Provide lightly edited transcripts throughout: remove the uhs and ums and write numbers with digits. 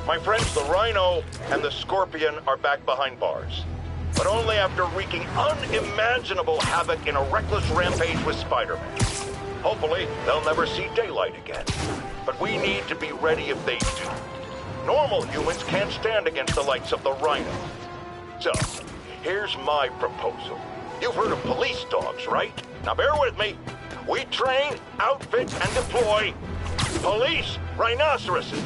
My friends, the Rhino and the Scorpion are back behind bars. But only after wreaking unimaginable havoc in a reckless rampage with Spider-Man. Hopefully, they'll never see daylight again. But we need to be ready if they do. Normal humans can't stand against the likes of the Rhino. So, here's my proposal. You've heard of police dogs, right? Now bear with me. We train, outfit, and deploy police rhinoceroses.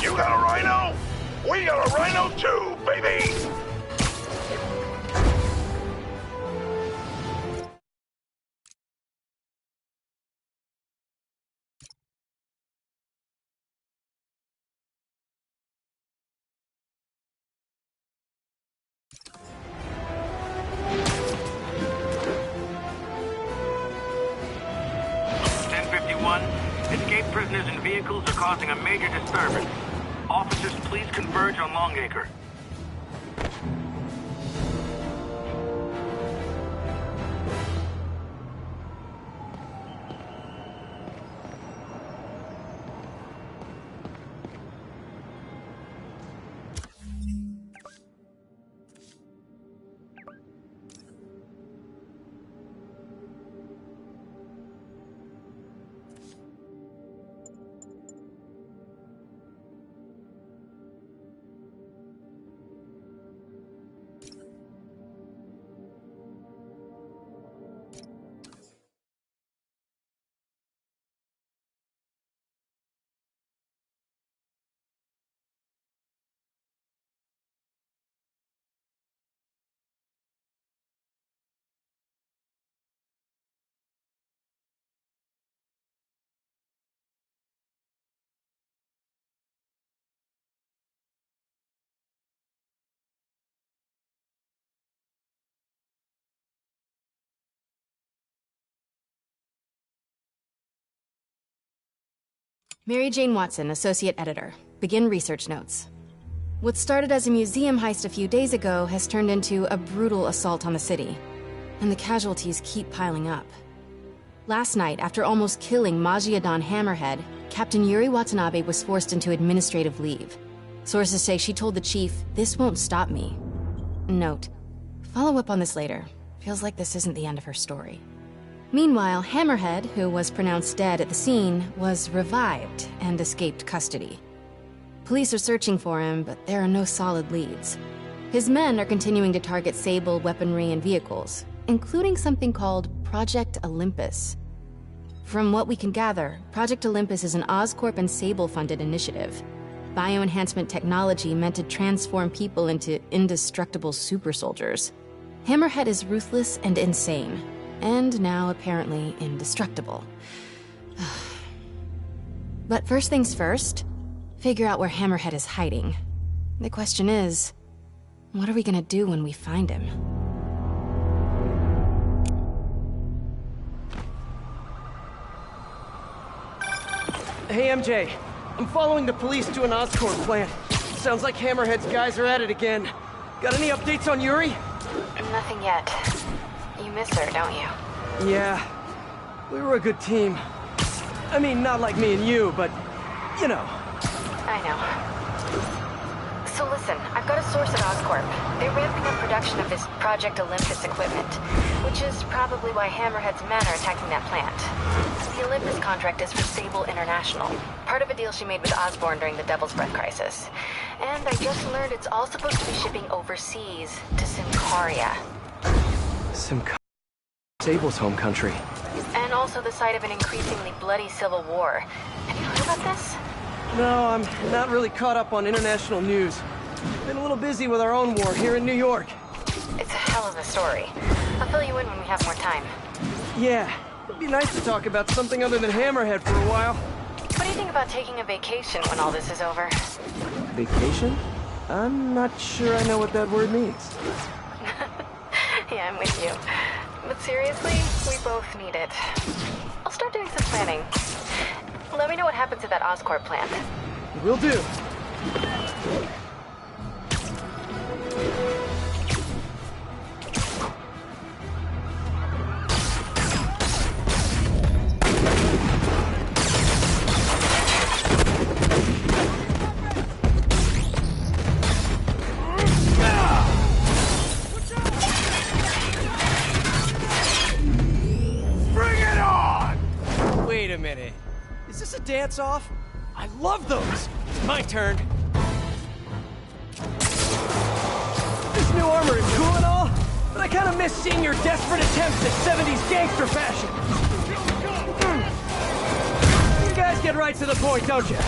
You got a rhino? We got a rhino too, baby! Escaped prisoners and vehicles are causing a major disturbance. Officers, please converge on Longacre. Mary Jane Watson, Associate Editor. Begin research notes. What started as a museum heist a few days ago has turned into a brutal assault on the city. And the casualties keep piling up. Last night, after almost killing Majiadan Hammerhead, Captain Yuri Watanabe was forced into administrative leave. Sources say she told the chief, "This won't stop me." Note, follow up on this later. Feels like this isn't the end of her story. Meanwhile, Hammerhead, who was pronounced dead at the scene, was revived and escaped custody. Police are searching for him, but there are no solid leads. His men are continuing to target Sable weaponry and vehicles, including something called Project Olympus. From what we can gather, Project Olympus is an Oscorp and Sable-funded initiative. Bioenhancement technology meant to transform people into indestructible super soldiers. Hammerhead is ruthless and insane. And now, apparently, indestructible. But first things first, figure out where Hammerhead is hiding. The question is, what are we gonna do when we find him? Hey, MJ. I'm following the police to an Oscorp plant. Sounds like Hammerhead's guys are at it again. Got any updates on Yuri? Nothing yet. You miss her, don't you? Yeah. We were a good team. I mean, not like me and you, but, you know. I know. So listen, I've got a source at Oscorp. They're ramping up production of this Project Olympus equipment, which is probably why Hammerhead's men are attacking that plant. The Olympus contract is for Sable International, part of a deal she made with Osborn during the Devil's Breath crisis. And I just learned it's all supposed to be shipping overseas to Symkaria. Sable's home country. And also the site of an increasingly bloody civil war. Have you heard about this? No, I'm not really caught up on international news. Been a little busy with our own war here in New York. It's a hell of a story. I'll fill you in when we have more time. Yeah, it'd be nice to talk about something other than Hammerhead for a while. What do you think about taking a vacation when all this is over? Vacation? I'm not sure I know what that word means. Yeah, I'm with you. But seriously, we both need it. I'll start doing some planning. Let me know what happens at that Oscorp plant. Will do. Wait a minute. Is this a dance-off? I love those! My turn. This new armor is cool and all, but I kind of miss seeing your desperate attempts at 70s gangster fashion. You guys get right to the point, don't you? You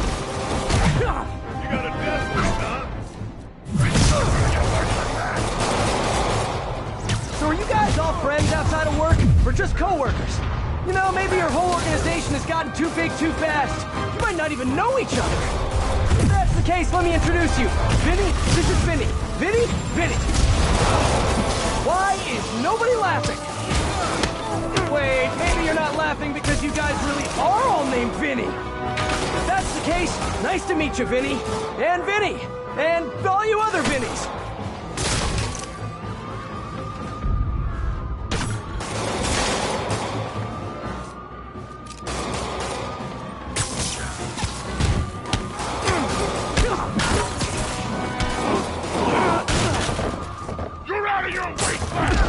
got a desperate, huh? So are you guys all friends outside of work, or just co-workers? You know, maybe your whole organization has gotten too big too fast. You might not even know each other. If that's the case, let me introduce you. Vinny, this is Vinny. Vinny, Vinny. Why is nobody laughing? Wait, maybe you're not laughing because you guys really are all named Vinny. If that's the case, nice to meet you, Vinny. And Vinny. And all you other Vinnies. You're out of your wasteland!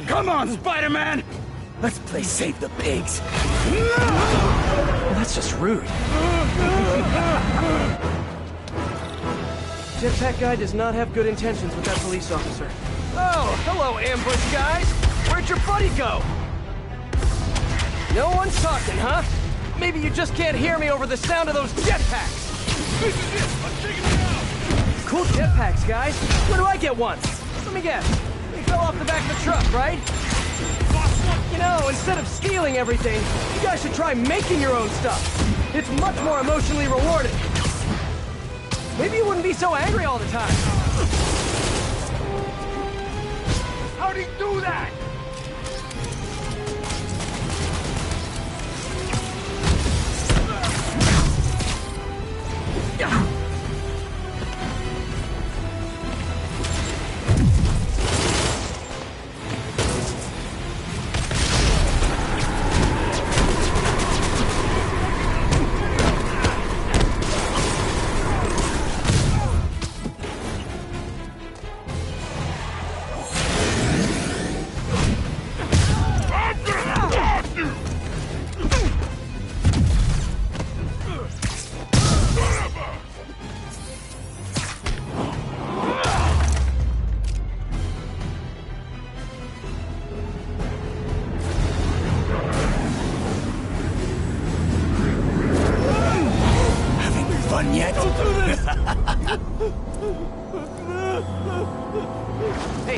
Come on, Spider-Man! Let's play Save the Pigs. Well, that's just rude. Jetpack guy does not have good intentions with that police officer. Oh, hello, ambush guys! Where'd your buddy go? No one's talking, huh? Maybe you just can't hear me over the sound of those jetpacks. This is it! I'm taking it out! Cool jetpacks, guys. When do I get one? Let me guess. They fell off the back of the truck, right? You know, instead of stealing everything, you guys should try making your own stuff. It's much more emotionally rewarding. Maybe you wouldn't be so angry all the time. How'd he do that?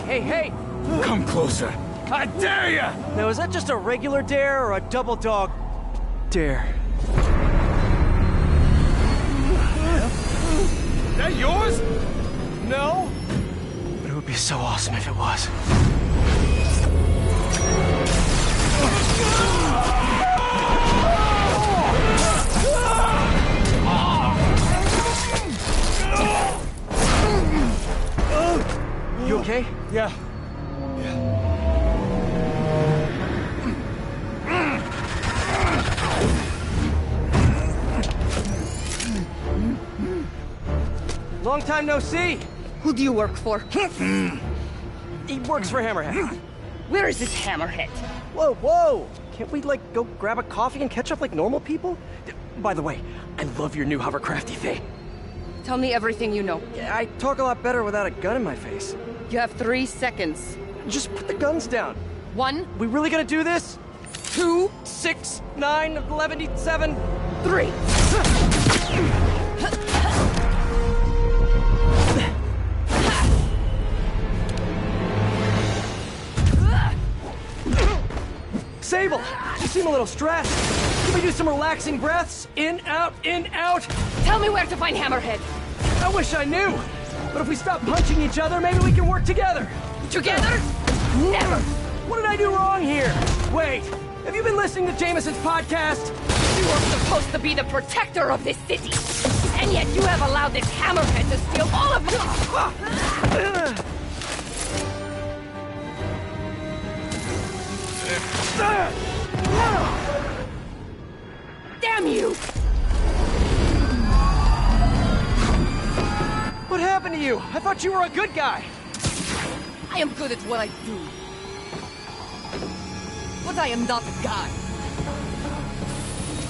Hey! Come closer. I dare ya! Now, is that just a regular dare or a double dog dare? Is that yours? No? But it would be so awesome if it was. You okay? Yeah. Long time no see. Who do you work for? He works for Hammerhead. Where is this Hammerhead? Whoa! Can't we, like, go grab a coffee and catch up like normal people? By the way, I love your new hovercrafty thing. Tell me everything you know. Yeah, I talk a lot better without a gun in my face. You have 3 seconds. Just put the guns down. 1, We really gonna do this? 2, 6, 9, 11, 7, 3. Sable, you seem a little stressed. Can we do some relaxing breaths? In, out, in, out. Tell me where to find Hammerhead. I wish I knew. But if we stop punching each other, maybe we can work together. Together? Never! What did I do wrong here? Wait, have you been listening to Jameson's podcast? You are supposed to be the protector of this city. And And yet you have allowed this hammerhead to steal all of your... Damn you! What happened to you? I thought you were a good guy. I am good at what I do. But I am not a guy.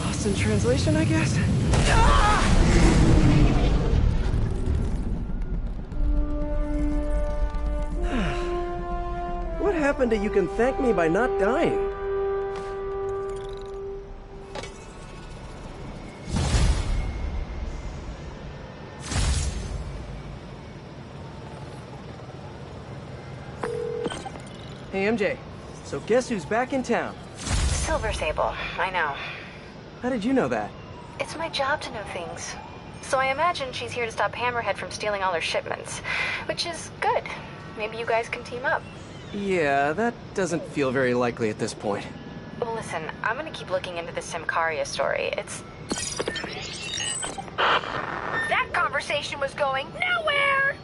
Lost in translation, I guess? What happened to you can thank me by not dying? Hey, MJ. So guess who's back in town? Silver Sable, I know. How did you know that? It's my job to know things. So I imagine she's here to stop Hammerhead from stealing all her shipments. Which is good. Maybe you guys can team up. Yeah, that doesn't feel very likely at this point. Well, listen, I'm gonna keep looking into the Simcaria story. It's... That conversation was going nowhere!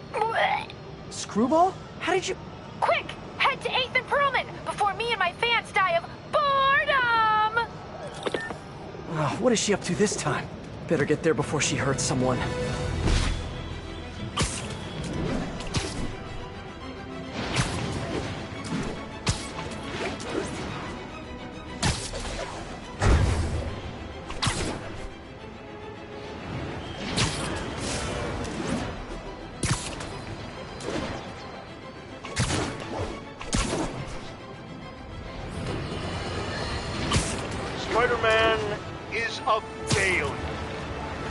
Screwball? How did you... Quick! Head to 8th and Perlman before me and my fans die of boredom! Oh, what is she up to this time? Better get there before she hurts someone. Spider-Man is a failure.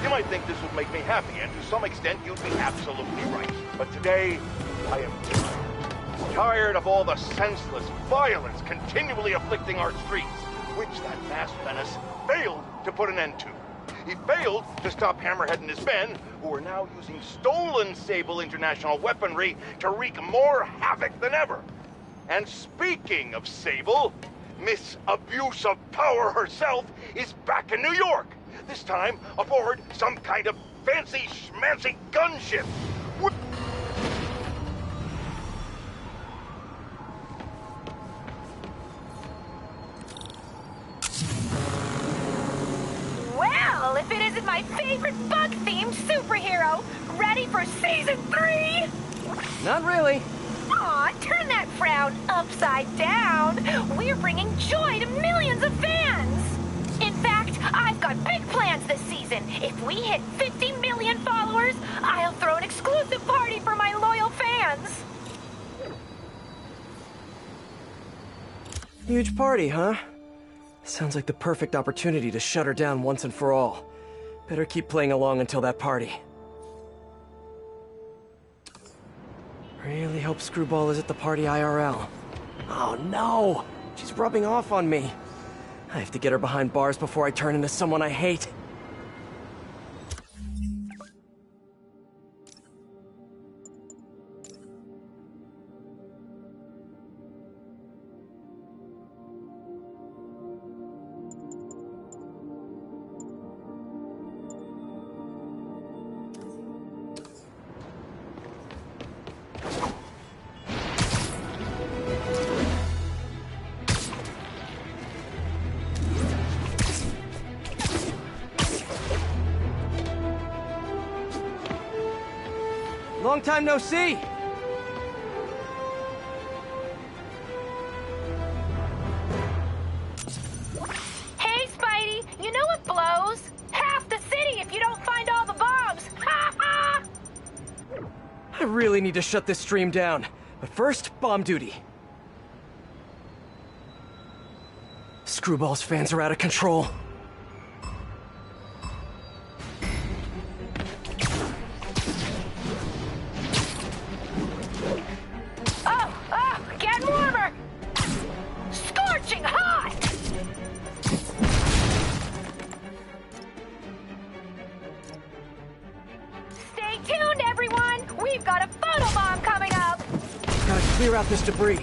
You might think this would make me happy, and to some extent you'd be absolutely right. But today, I am tired. Tired of all the senseless violence continually afflicting our streets, which that masked menace failed to put an end to. He failed to stop Hammerhead and his men, who are now using stolen Sable International weaponry to wreak more havoc than ever. And speaking of Sable, Miss Abuse of Power herself is back in New York. This time aboard some kind of fancy schmancy gunship. Well, if it isn't my favorite bug-themed superhero, ready for Season 3? Not really. Aw, turn that frown upside down. We're bringing joy to millions of fans. In fact, I've got big plans this season. If we hit 50 million followers, I'll throw an exclusive party for my loyal fans. Huge party, huh? Sounds like the perfect opportunity to shut her down once and for all. Better keep playing along until that party. Really hope Screwball is at the party IRL. Oh no! She's rubbing off on me. I have to get her behind bars before I turn into someone I hate. Long time no see! Hey, Spidey, you know what blows? Half the city if you don't find all the bombs! Ha ha! I really need to shut this stream down. But first, bomb duty. Screwball's fans are out of control. Getting warmer! Scorching hot! Stay tuned, everyone! We've got a photobomb coming up! Gotta clear out this debris.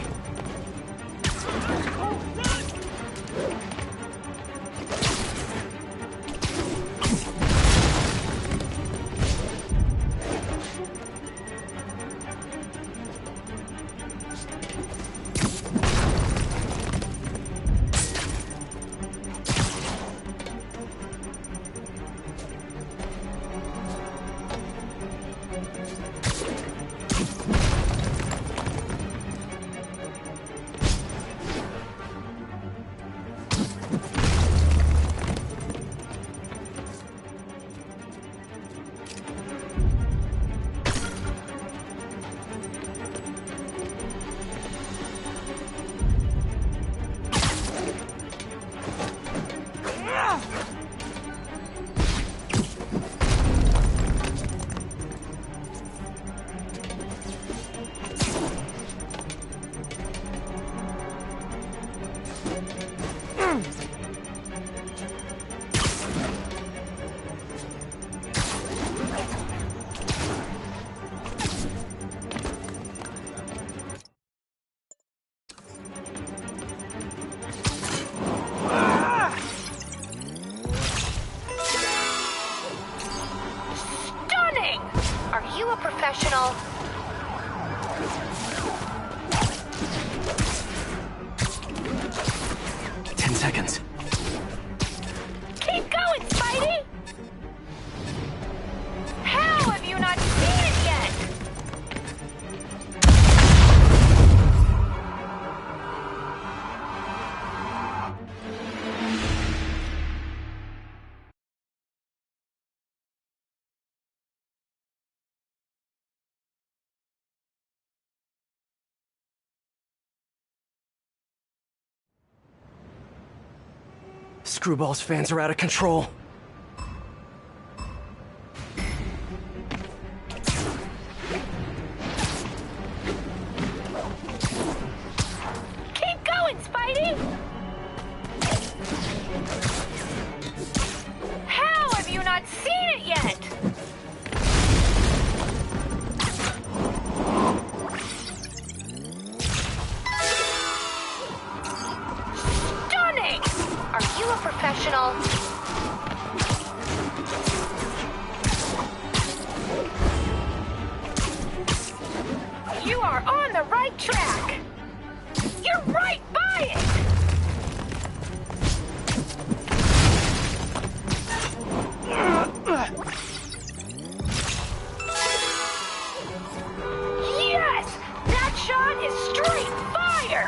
you a professional? Ten seconds. Keep going, Spidey! How have you not seen it yet? Screwball's fans are out of control. Keep going, Spidey! How have you not seen it yet? Stunning! Are you a professional? You are on the right track. You're right by it. Yes! That shot is straight fire!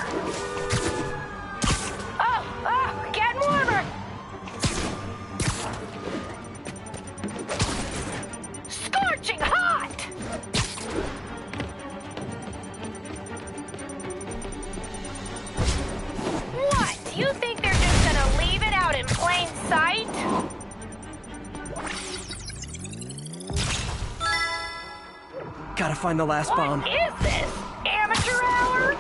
Oh, getting warmer! Scorching hot! What? Do you think they're just gonna leave it out in plain sight? Gotta find the last bomb. What is this? Amateur hour?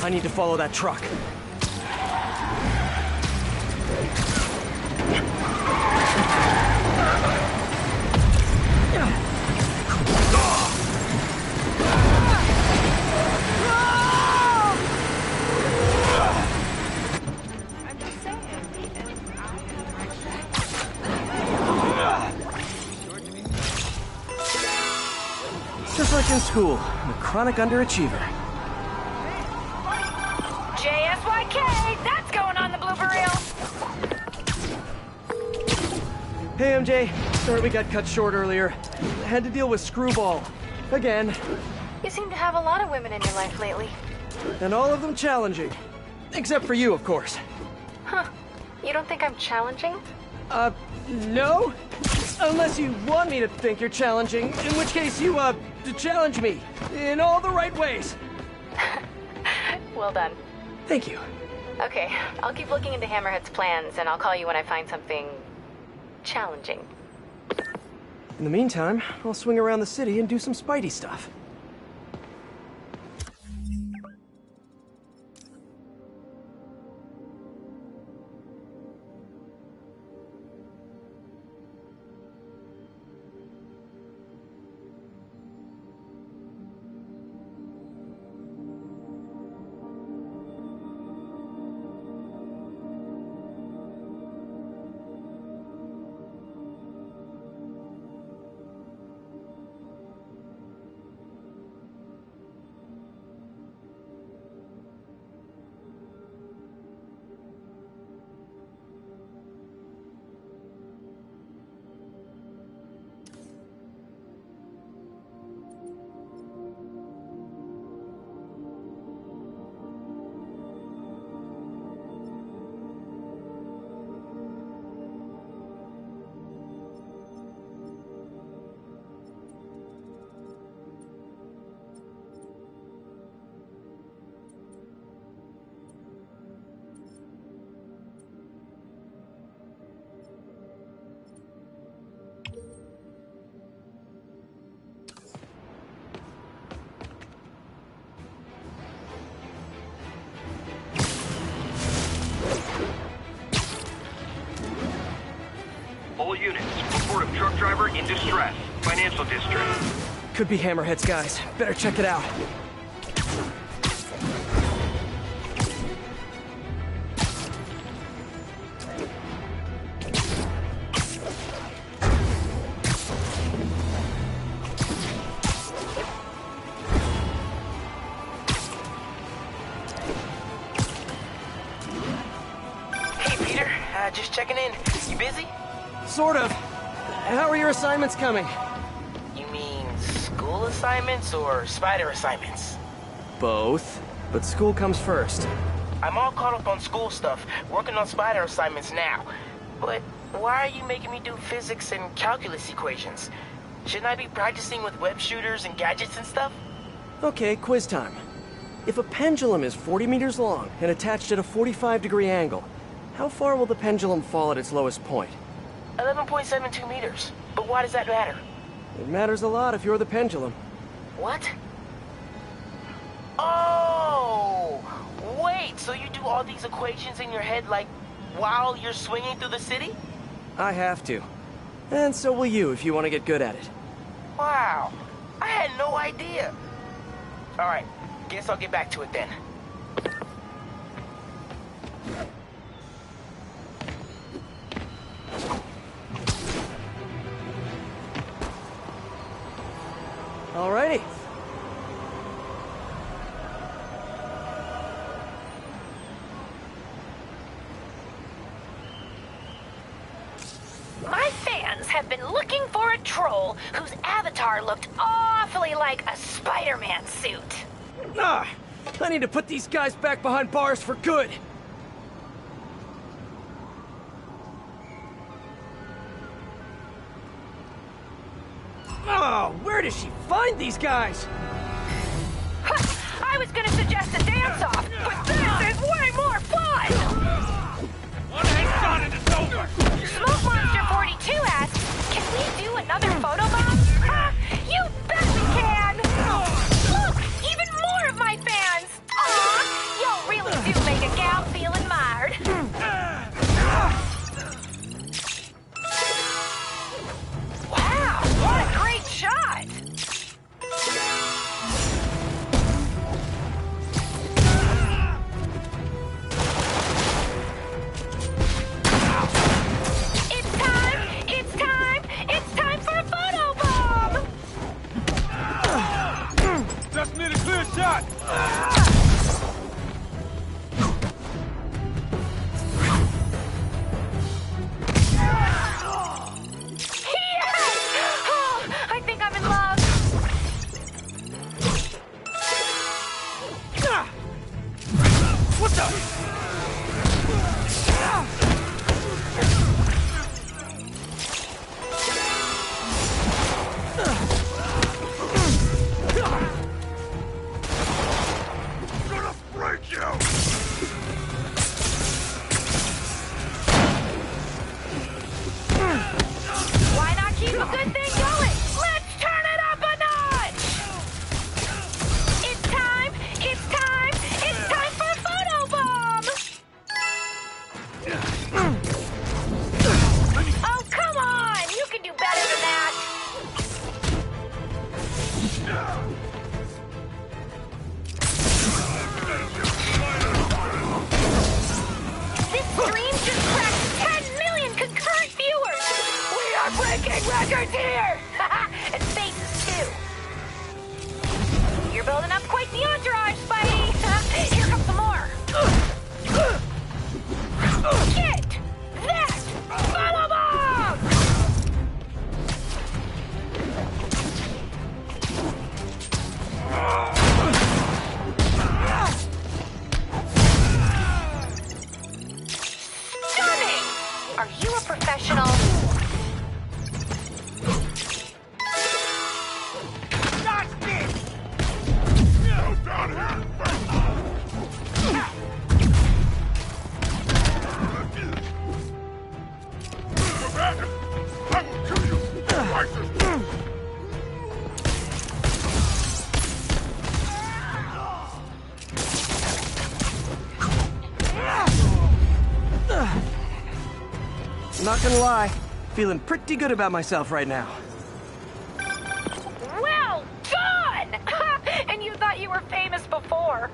I need to follow that truck. Just like in school, I'm a chronic underachiever. JSYK, that's going on the blooper reel. Hey, MJ. Sorry we got cut short earlier. I had to deal with Screwball. Again. You seem to have a lot of women in your life lately. And all of them challenging. Except for you, of course. Huh. You don't think I'm challenging? No? Unless you want me to think you're challenging, in which case you, challenge me. In all the right ways. Well done. Thank you. Okay, I'll keep looking into Hammerhead's plans, and I'll call you when I find something... challenging. In the meantime, I'll swing around the city and do some Spidey stuff. All units, report of truck driver in distress. Financial district. Could be Hammerhead's guys. Better check it out. just checking in. You busy? Sort of. How are your assignments coming? You mean school assignments or spider assignments? Both. But school comes first. I'm all caught up on school stuff, working on spider assignments now. But why are you making me do physics and calculus equations? Shouldn't I be practicing with web shooters and gadgets and stuff? Okay, quiz time. If a pendulum is 40 meters long and attached at a 45-degree angle, how far will the pendulum fall at its lowest point? 11.72 meters. But why does that matter? It matters a lot if you're the pendulum. What? Oh! Wait, so you do all these equations in your head, like, while you're swinging through the city? I have to. And so will you if you want to get good at it. Wow. I had no idea. Alright, guess I'll get back to it then. Alrighty. My fans have been looking for a troll whose avatar looked awfully like a Spider-Man suit. Ah! I need to put these guys back behind bars for good. Oh, where does she find these guys? I was gonna suggest a dance-off, but this is way more fun! One headshot and it's over! Smoke Monster 42 asks, can we do another photobomb? You bet we can! Look, even more of my fans! Aw, y'all really do make a gal feel admired. Wow, what a great shot! It's time for a photobomb! Just need a clear shot! Yes! Oh, I think I'm in love. What the? Gonna break you! Why not keep a good thing going? Let's turn it up a notch! It's time for a photobomb! Oh, come on! You can do better than that! This stream just cracked 10 million concurrent viewers! We are breaking records here! And faces, too. You're building up quite the entourage, Spidey! Here comes some more! Get that photobomb! Stunning! Are you a professional? Go down here! Commander, I will kill you twice as Not gonna lie, feeling pretty good about myself right now. Well done! And you thought you were famous before.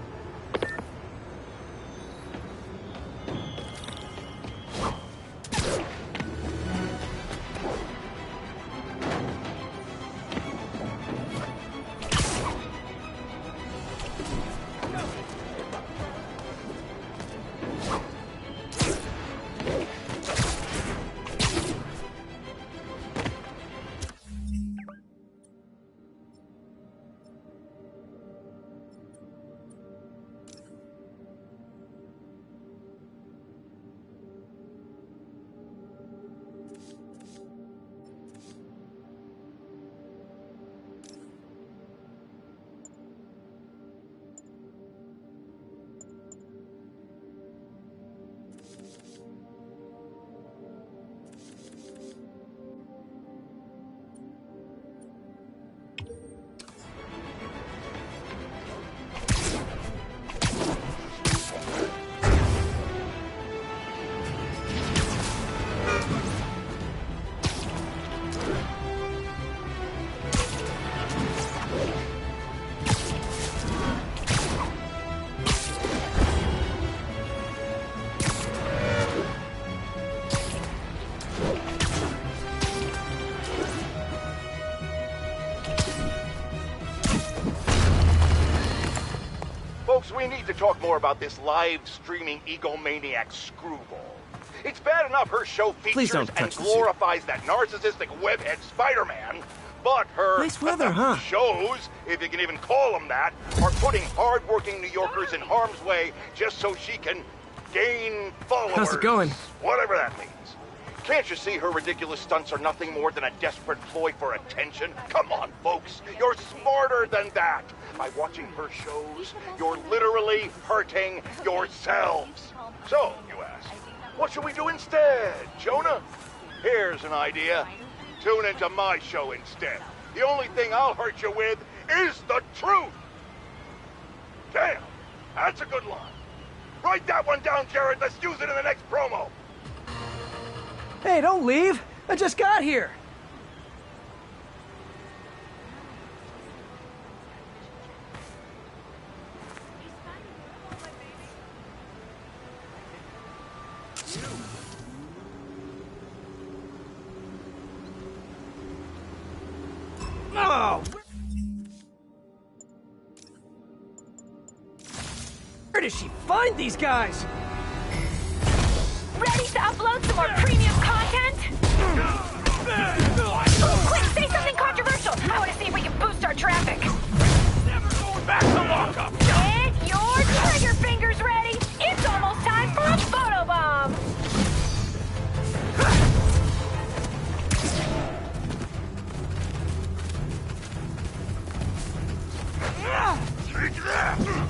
We need to talk more about this live-streaming egomaniac screwball. It's bad enough her show features and glorifies that narcissistic webhead Spider-Man, but her nice weather, huh? shows, if you can even call them that, are putting hard-working New Yorkers in harm's way just so she can gain followers. How's it going? Whatever that means. Can't you see her ridiculous stunts are nothing more than a desperate ploy for attention? Come on, folks. You're smarter than that. By watching her shows, you're literally hurting yourselves. So, you ask, what should we do instead, Jonah? Here's an idea. Tune into my show instead. The only thing I'll hurt you with is the truth. Damn, that's a good line. Write that one down, Jared. Let's use it in the next promo. Hey, don't leave! I just got here! Oh! Where does she find these guys? Ready to upload some more premium content? Quick, say something controversial. I want to see if we can boost our traffic. Never going back to lockup. Get your trigger fingers ready. It's almost time for a photobomb. Take that.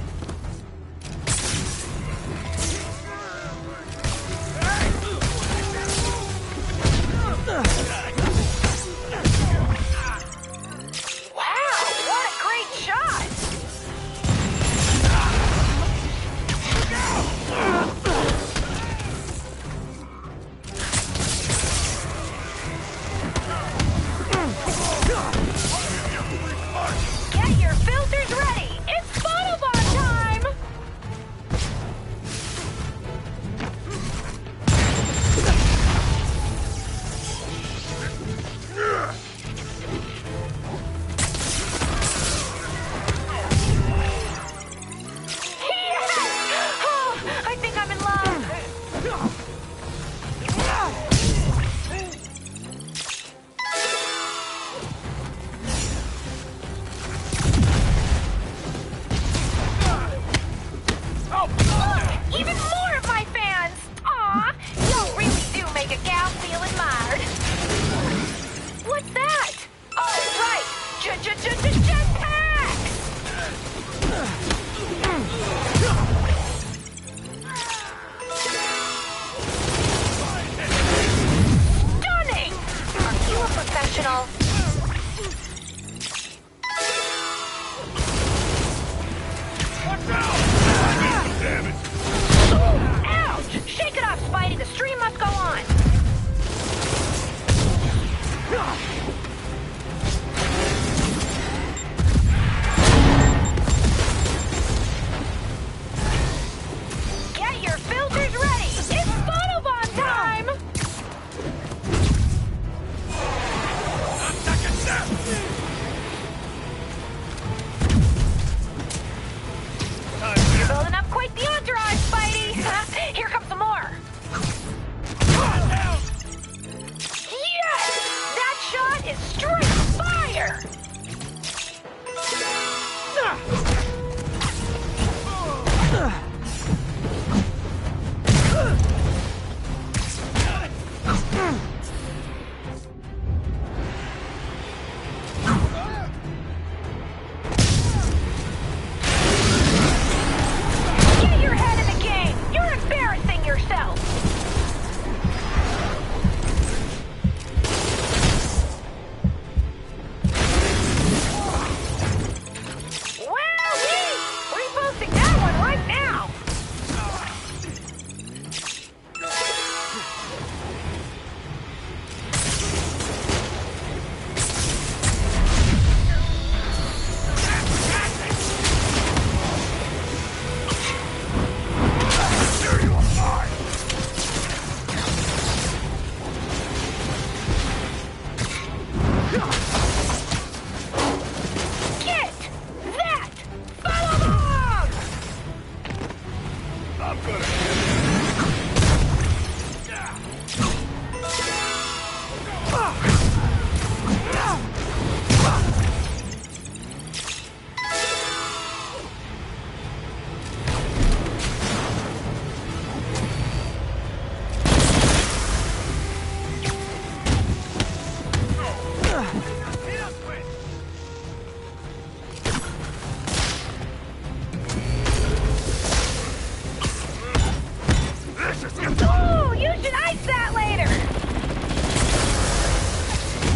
I'm gonna... Ooh, you should ice that later!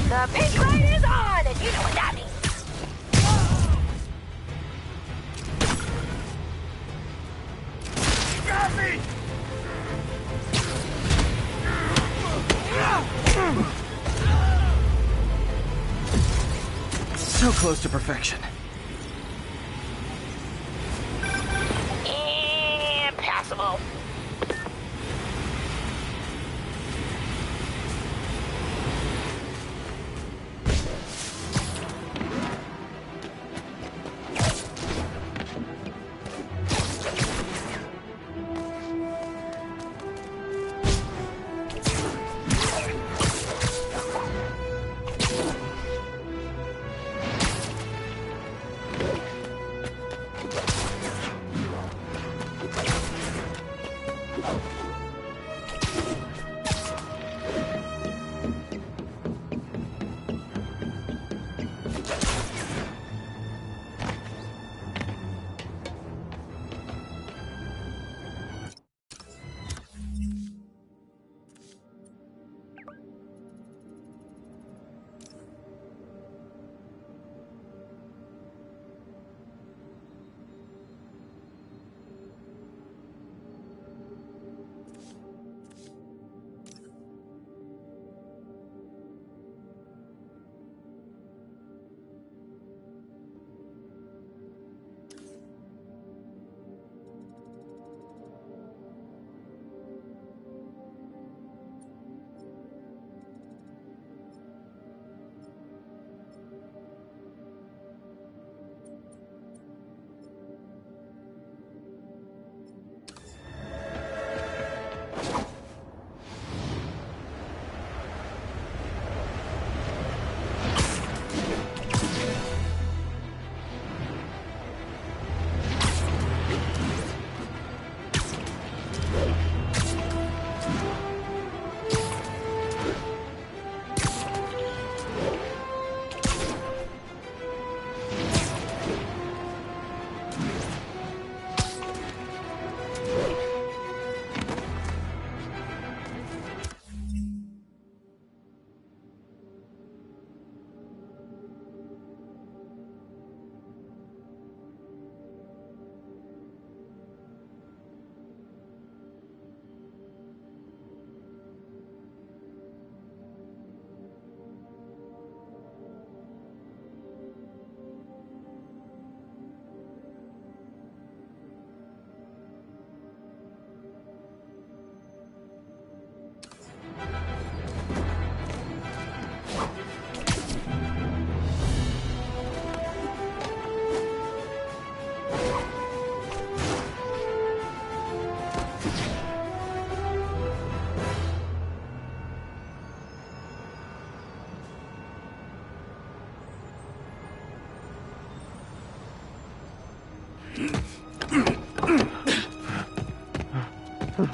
The pink light is on, and you know what that means. Got me! So close to perfection. Impassable.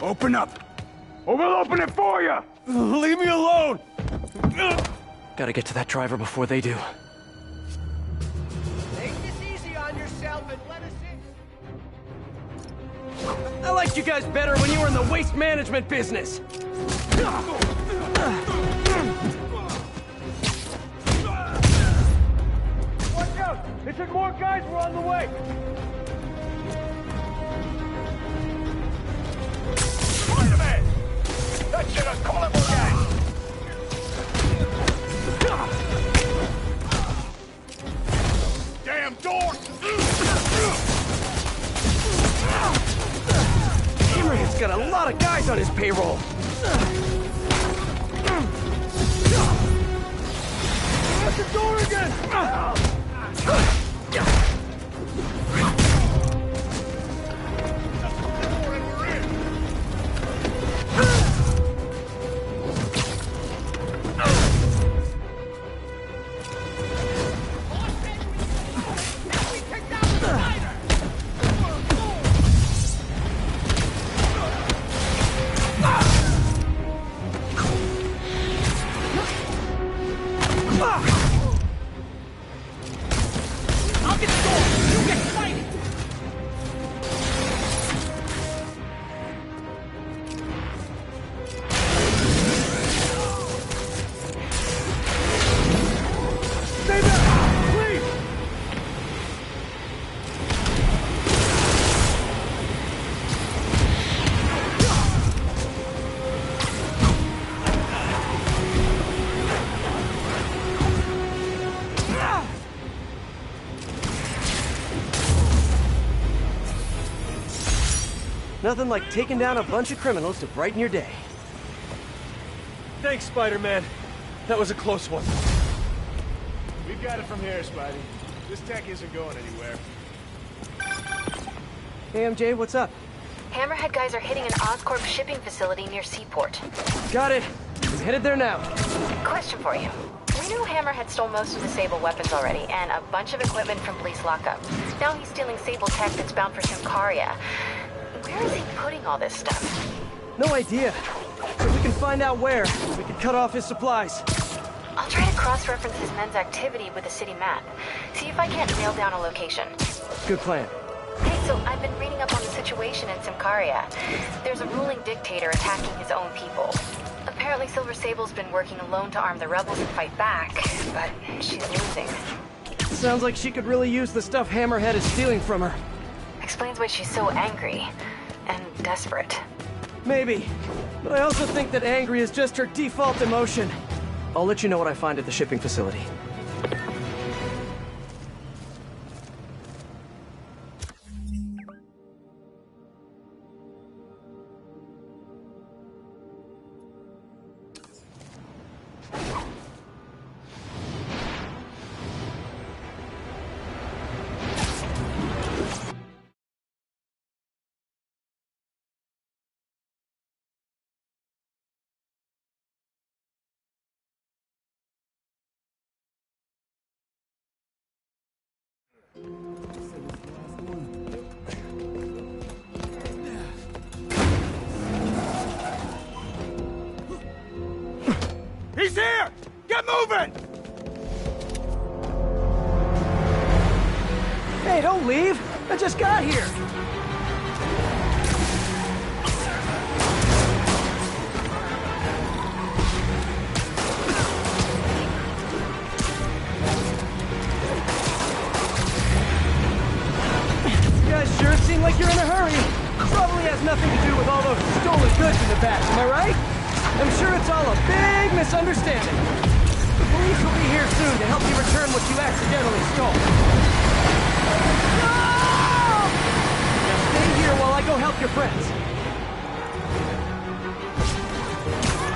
Open up, or we'll open it for you! Leave me alone! Gotta get to that driver before they do. Take this easy on yourself and let us in. I liked you guys better when you were in the waste management business. Watch out! They took more guys, we're on the way! Spider-Man! That shit us, call it more guys! Damn door! Hammerhead's got a lot of guys on his payroll. At the door again! Door and we're in! Nothing like taking down a bunch of criminals to brighten your day. Thanks, Spider-Man. That was a close one. We've got it from here, Spidey. This tech isn't going anywhere. Hey, MJ, what's up? Hammerhead guys are hitting an Oscorp shipping facility near Seaport. Got it. I'm headed there now. Question for you. We knew Hammerhead stole most of the Sable weapons already, and a bunch of equipment from police lockup. Now he's stealing Sable tech that's bound for Symkaria. Where is he putting all this stuff? No idea. If we can find out where, we can cut off his supplies. I'll try to cross-reference his men's activity with the city map. See if I can't nail down a location. Good plan. Hey, so I've been reading up on the situation in Symkaria. There's a ruling dictator attacking his own people. Apparently Silver Sable's been working alone to arm the rebels and fight back, but she's losing. Sounds like she could really use the stuff Hammerhead is stealing from her. Explains why she's so angry and desperate. Maybe. But I also think that angry is just her default emotion. I'll let you know what I find at the shipping facility. He's here! Get moving! Hey, don't leave! I just got here! You guys sure seem like you're in a hurry. Probably has nothing to do with all those stolen goods in the back, am I right? I'm sure it's all a big misunderstanding. The police will be here soon to help you return what you accidentally stole. No! Now stay here while I go help your friends.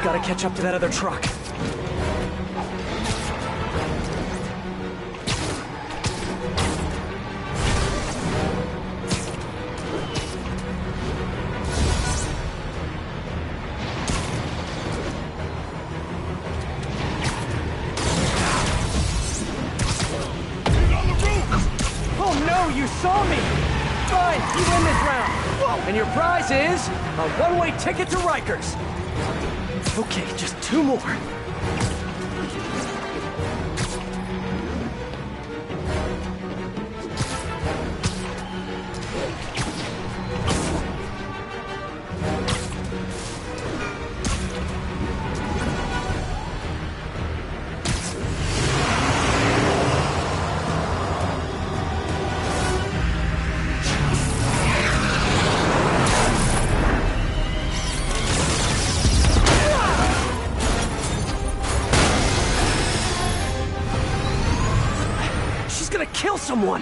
Gotta catch up to that other truck. You saw me! Fine, you win this round. Whoa. And your prize is a one-way ticket to Rikers. Okay, just 2 more. Kill someone!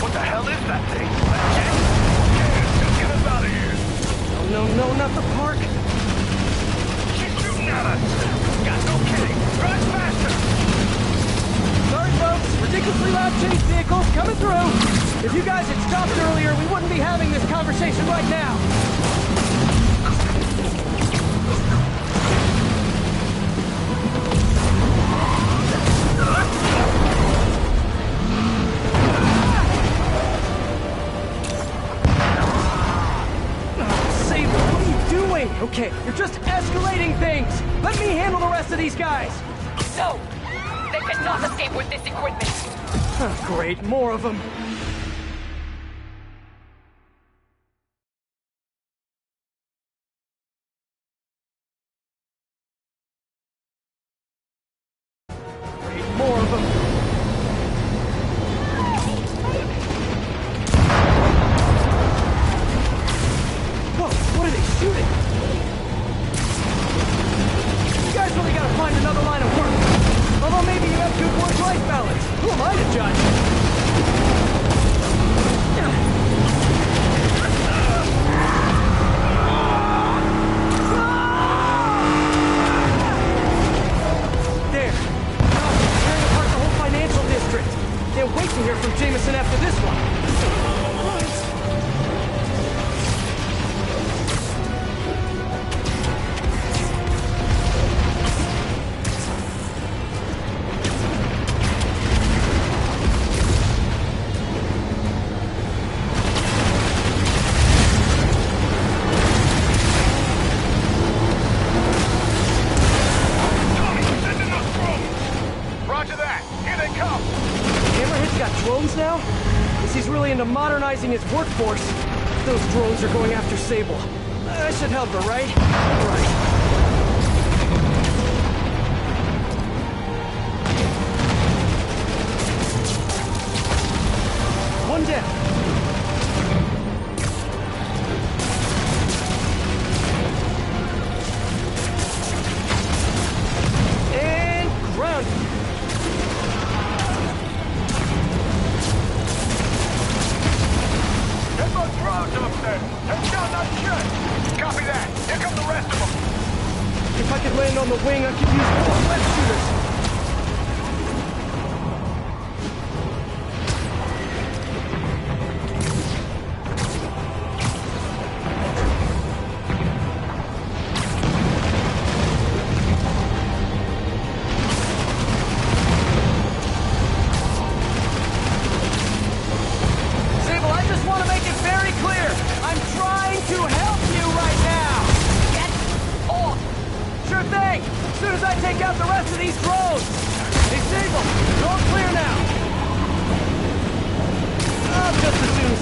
What the hell is that thing? Just get us out of here! No, not the park! She's shooting at us! Got no kidding! Drive faster! Sorry folks, ridiculously loud chase vehicles coming through! If you guys had stopped earlier, we wouldn't be having this conversation right now! Okay, you're just escalating things! Let me handle the rest of these guys! No! They cannot escape with this equipment! Oh, great, more of them! Great, more of them! Whoa, what are they shooting? You guys really gotta find another line of work. Although maybe you have good work-life balance. Who am I to judge? listen after this one. Modernizing his workforce. Those drones are going after Sable. I should help her, right? Right. One down. And grounded. Drones up there! Take down that jet! Copy that! Here come the rest of them! If I could land on the wing, I could use more web shooters!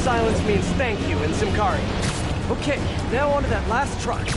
Silence means thank you in Simkari. Okay, now on to that last truck.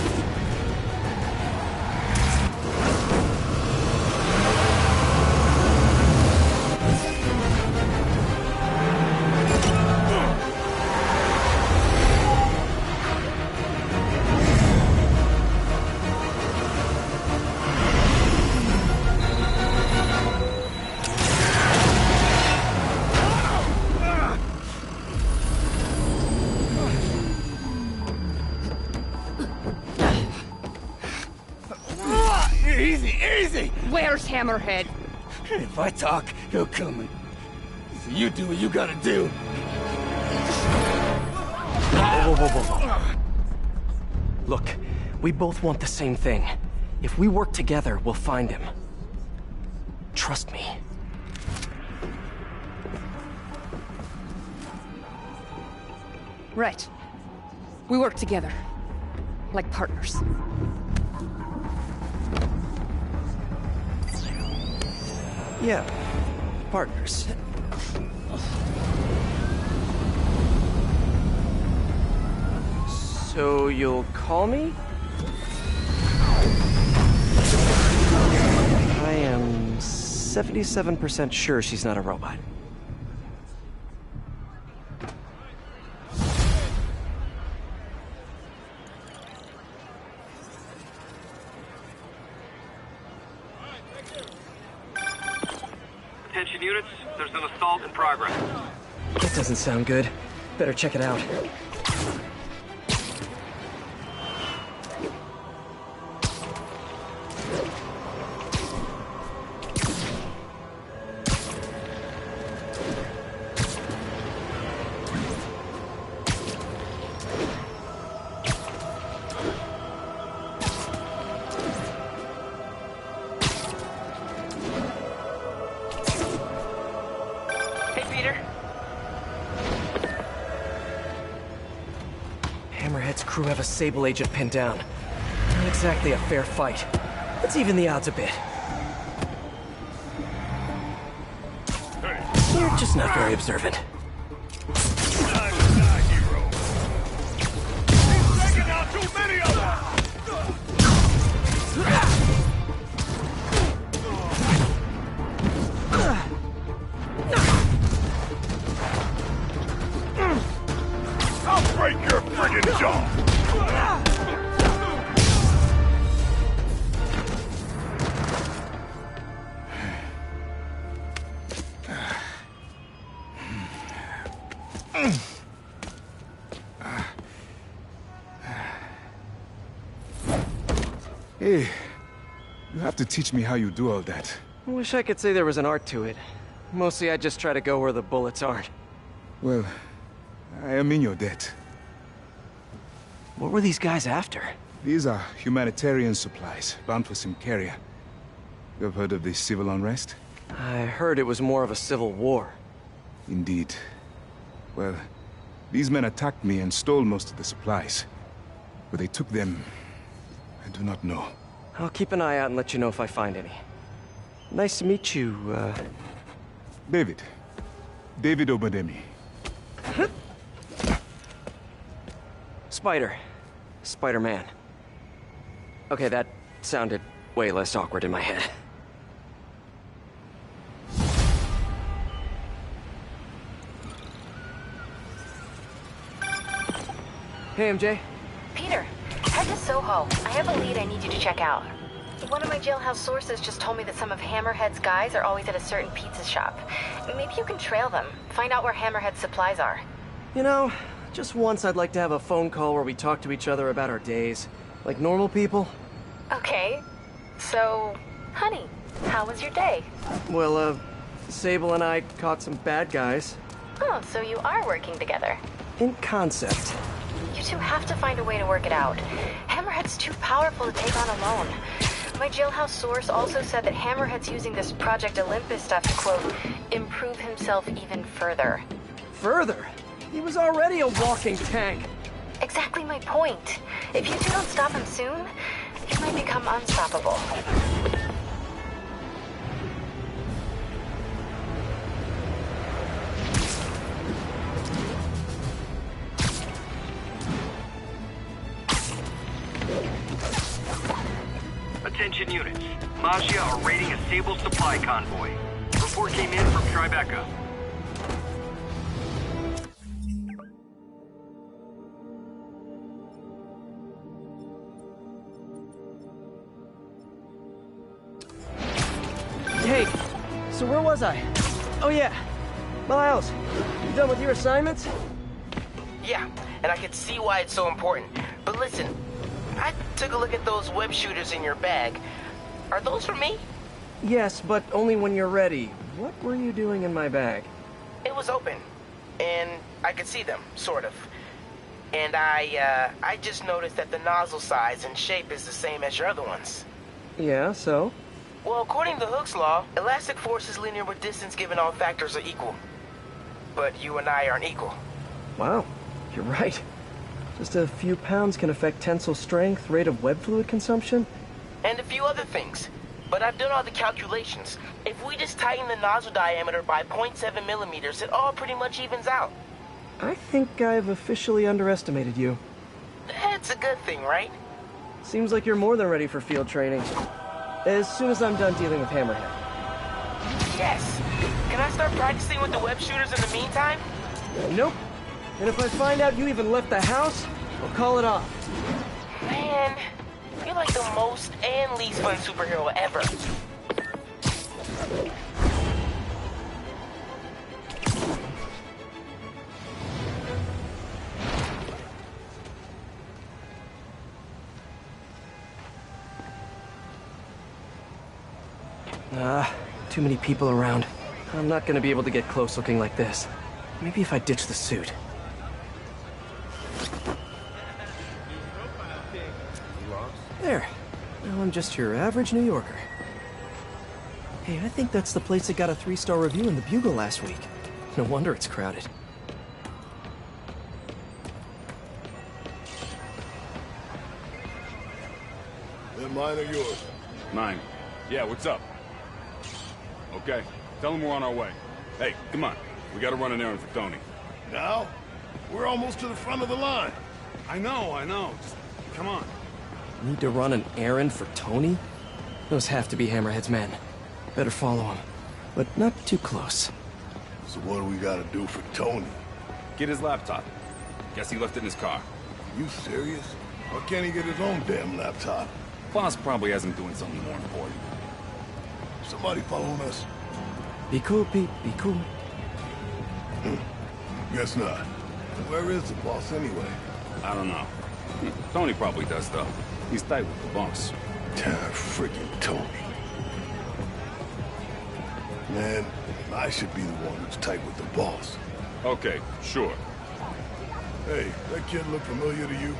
Where's Hammerhead? If I talk, he'll come. So you do what you gotta do. Whoa. Look, we both want the same thing. If we work together, we'll find him. Trust me. Right. We work together. Like partners. Yeah, partners. So you'll call me? I am 77% sure she's not a robot. Attention units, there's an assault in progress. That doesn't sound good. Better check it out. Hammerhead's crew have a Sable agent pinned down. Not exactly a fair fight. Let's even the odds a bit. You're just not very observant. Taking out too many of them! I'll break your friggin' jaw! Hey, you have to teach me how you do all that. I wish I could say there was an art to it. Mostly I just try to go where the bullets aren't. Well, I am in your debt. What were these guys after? These are humanitarian supplies, bound for some carrier. You have heard of this civil unrest? I heard it was more of a civil war. Indeed. Well, these men attacked me and stole most of the supplies. Where they took them, I do not know. I'll keep an eye out and let you know if I find any. Nice to meet you, David. David Obademi. Spider. Spider-Man. Okay, that sounded way less awkward in my head. Hey, MJ. Peter, head to Soho. I have a lead I need you to check out. One of my jailhouse sources just told me that some of Hammerhead's guys are always at a certain pizza shop. Maybe you can trail them, find out where Hammerhead's supplies are. You know, just once I'd like to have a phone call where we talk to each other about our days. Like normal people. Okay. So, honey, how was your day? Well, Sable and I caught some bad guys. Oh, so you are working together. In concept. You two have to find a way to work it out. Hammerhead's too powerful to take on alone. My jailhouse source also said that Hammerhead's using this Project Olympus stuff to, quote, improve himself even further. Further? He was already a walking tank. Exactly my point. If you two don't stop him soon, he might become unstoppable. Attention units. Masha are raiding a Sable supply convoy. Report came in from Tribeca. Hey, so where was I? Oh yeah, Miles, you done with your assignments? Yeah, and I can see why it's so important. But listen, I took a look at those web shooters in your bag. Are those for me? Yes, but only when you're ready. What were you doing in my bag? It was open, and I could see them, sort of. And I just noticed that the nozzle size and shape is the same as your other ones. Yeah, so? Well, according to Hooke's law, elastic force is linear with distance given all factors are equal. But you and I aren't equal. Wow, you're right. Just a few pounds can affect tensile strength, rate of web fluid consumption. And a few other things. But I've done all the calculations. If we just tighten the nozzle diameter by 0.7 millimeters, it all pretty much evens out. I think I've officially underestimated you. That's a good thing, right? Seems like you're more than ready for field training. As soon as I'm done dealing with Hammerhead. Yes! Can I start practicing with the web shooters in the meantime? Nope. And if I find out you even left the house, I'll call it off. Man, you're like the most and least fun superhero ever. Too many people around. I'm not gonna be able to get close looking like this. Maybe if I ditch the suit. There. Now I'm just your average New Yorker. Hey, I think that's the place that got a 3-star review in the Bugle last week. No wonder it's crowded. Then mine or yours? Mine. Yeah, what's up? Okay, tell him we're on our way. Hey, come on. We gotta run an errand for Tony. Now? We're almost to the front of the line. I know. Just come on. Need to run an errand for Tony? Those have to be Hammerhead's men. Better follow him, but not too close. So what do we gotta do for Tony? Get his laptop. Guess he left it in his car. You serious? Why can't he get his own damn laptop? Boss probably has him doing something more important. Somebody following us? Be cool, Pete. Be cool. Guess not. Where is the boss anyway? I don't know. Tony probably does, though. He's tight with the boss. Damn freaking Tony. Man, I should be the one who's tight with the boss. Okay, sure. Hey, that kid look familiar to you?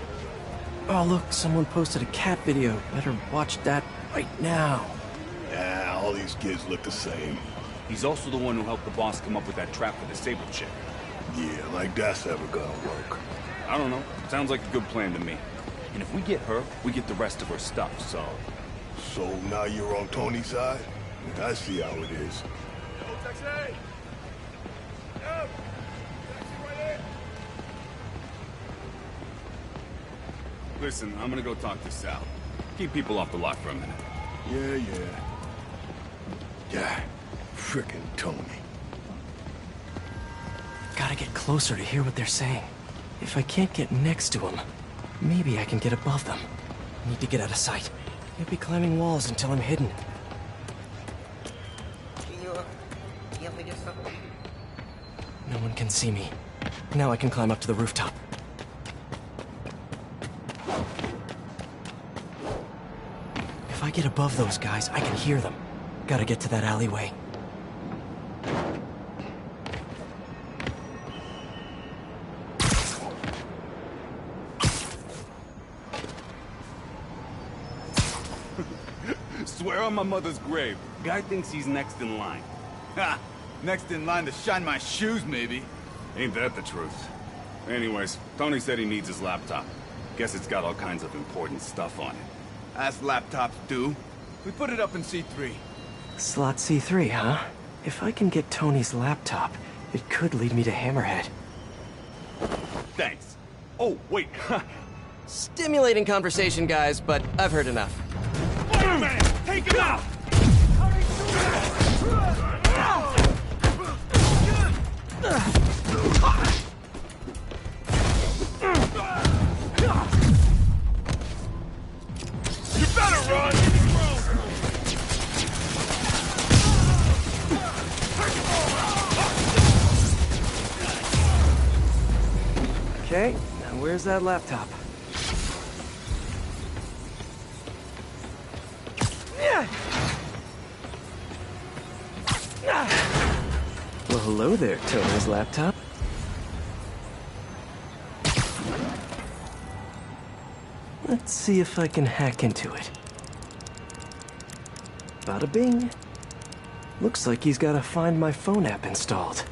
Oh, look, someone posted a cat video. Better watch that right now. Yeah, all these kids look the same. He's also the one who helped the boss come up with that trap for the Sable chick. Yeah, like that's ever gonna work. I don't know. Sounds like a good plan to me. And if we get her, we get the rest of her stuff, so... So now you're on Tony's side? I see how it is. Yo, taxi! Yo! Taxi right here! Listen, I'm gonna go talk to Sal. Keep people off the lot for a minute. Yeah, frickin' Tony. Gotta get closer to hear what they're saying. If I can't get next to them, maybe I can get above them. Need to get out of sight. Can't be climbing walls until I'm hidden. No one can see me. Now I can climb up to the rooftop. If I get above those guys, I can hear them. Gotta get to that alleyway. Swear on my mother's grave, guy thinks he's next in line. Ha! Next in line to shine my shoes, maybe. Ain't that the truth? Anyways, Tony said he needs his laptop. Guess it's got all kinds of important stuff on it. As laptops do. We put it up in C3. Slot C3, huh? If I can get Tony's laptop, it could lead me to Hammerhead. Thanks. Oh, wait. Stimulating conversation, guys, but I've heard enough. Spider-Man! Take him out! You better run! Okay, now where's that laptop? Well, hello there, Tony's laptop. Let's see if I can hack into it. Bada bing. Looks like he's got a Find My Phone app installed.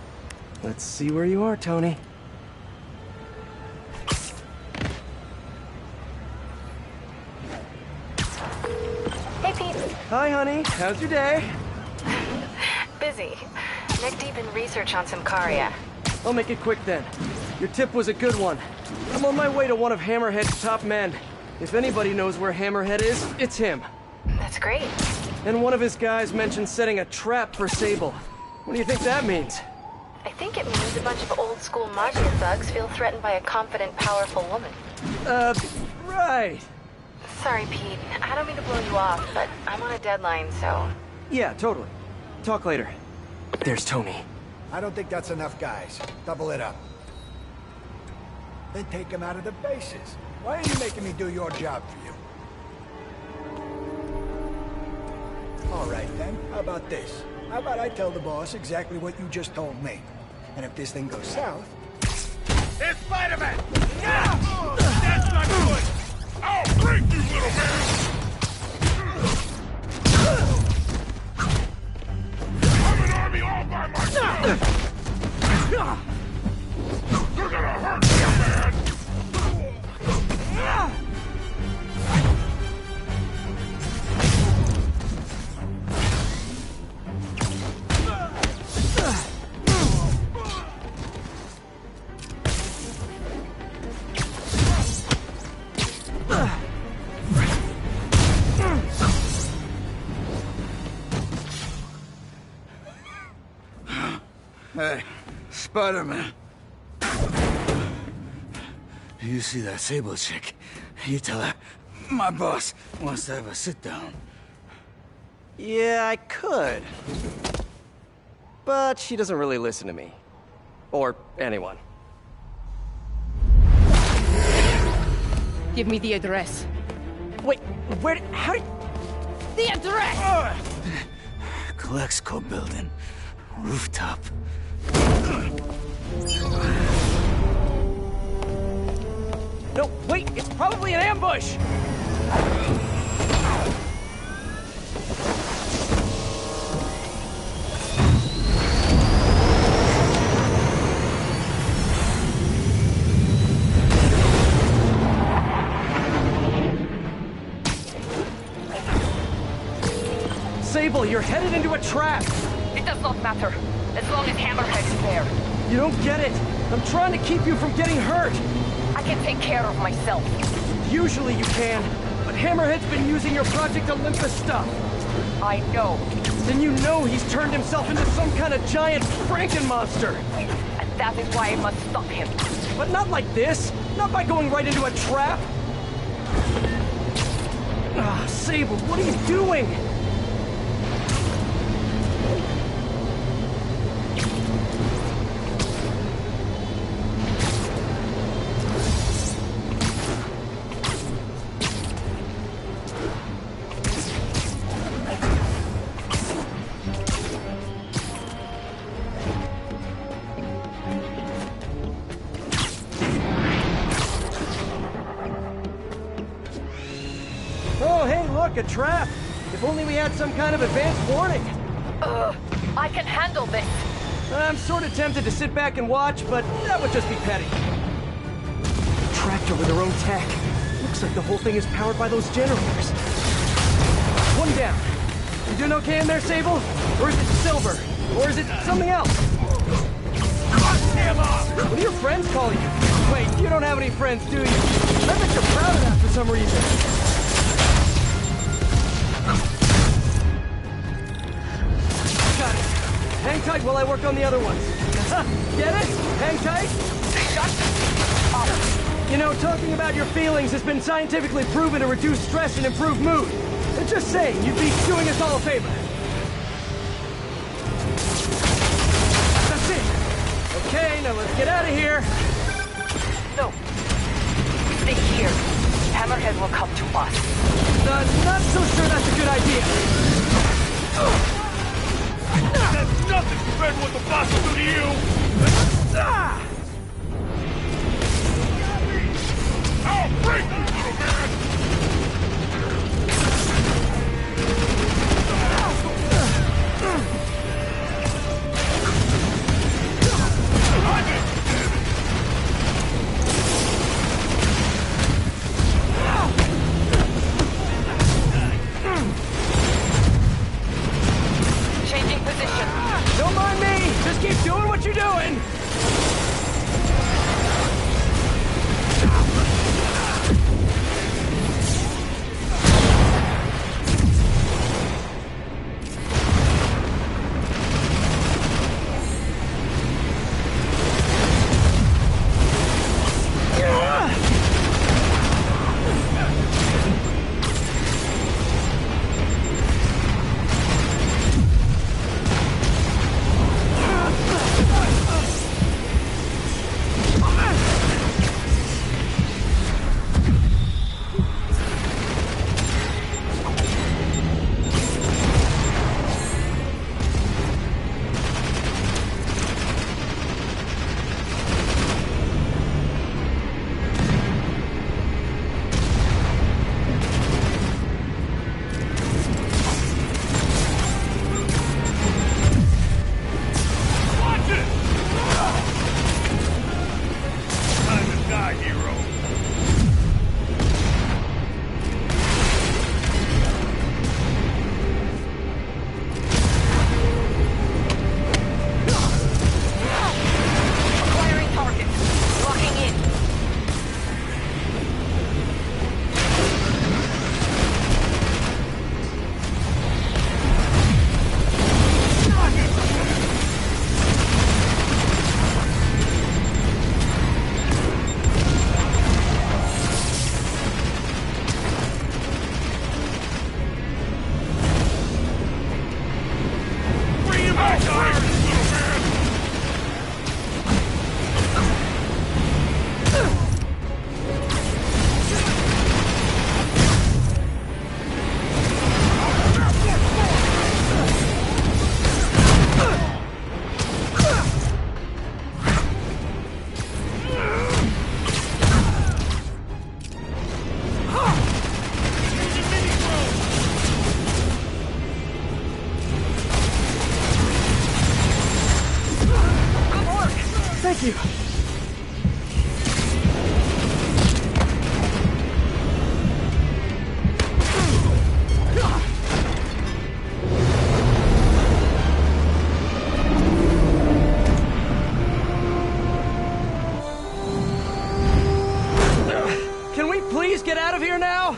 Let's see where you are, Tony. Hey, Pete. Hi, honey. How's your day? Busy. Neck deep in research on Simcaria. I'll make it quick then. Your tip was a good one. I'm on my way to one of Hammerhead's top men. If anybody knows where Hammerhead is, it's him. That's great. And one of his guys mentioned setting a trap for Sable. What do you think that means? I think it means a bunch of old-school mafia thugs feel threatened by a confident, powerful woman. Right. Sorry, Pete. I don't mean to blow you off, but I'm on a deadline, so... Yeah, totally. Talk later. There's Tony. I don't think that's enough, guys. Double it up. Then take him out of the bases. Why are you making me do your job for you? All right, then. How about this? How about I tell the boss exactly what you just told me? And if this thing goes south... It's Spider-Man! Yeah! That's not good! I'll break you, little man! I'm an army all by myself! You're gonna hurt me, man! Hey, Spider-Man. You see that Sable chick? You tell her, my boss wants to have a sit-down. Yeah, I could. But she doesn't really listen to me. Or anyone. Give me the address. Wait, how did... The address! Colexco building. Rooftop. No, wait, it's probably an ambush! Sable, you're headed into a trap! It does not matter, as long as Hammerhead is there. You don't get it! I'm trying to keep you from getting hurt! I can take care of myself. Usually you can, but Hammerhead's been using your Project Olympus stuff. I know. Then you know he's turned himself into some kind of giant Franken-monster! And that is why I must stop him. But not like this! Not by going right into a trap! Ah, Sable, what are you doing? Oh, hey, look, a trap! If only we had some kind of advanced warning! I can handle this! I'm sort of tempted to sit back and watch, but that would just be petty. Tractor with their own tech. Looks like the whole thing is powered by those generators. One down. You doing okay in there, Sable? Or is it silver? Or is it something else? What do your friends call you? Wait, you don't have any friends, do you? I bet you're proud of that for some reason. Got it. Hang tight while I work on the other ones. Get it? Hang tight? You know, talking about your feelings has been scientifically proven to reduce stress and improve mood. Just saying, you'd be doing us all a favor. That's it. Okay, now let's get out of here. No. Stay here. Hammerhead will come to us. Not so sure that's a good idea. That's nothing compared to what the boss will do to you! I'll break you, little man! Changing position. Don't mind me. Just keep doing what you're doing. Thank you. Can we please get out of here now?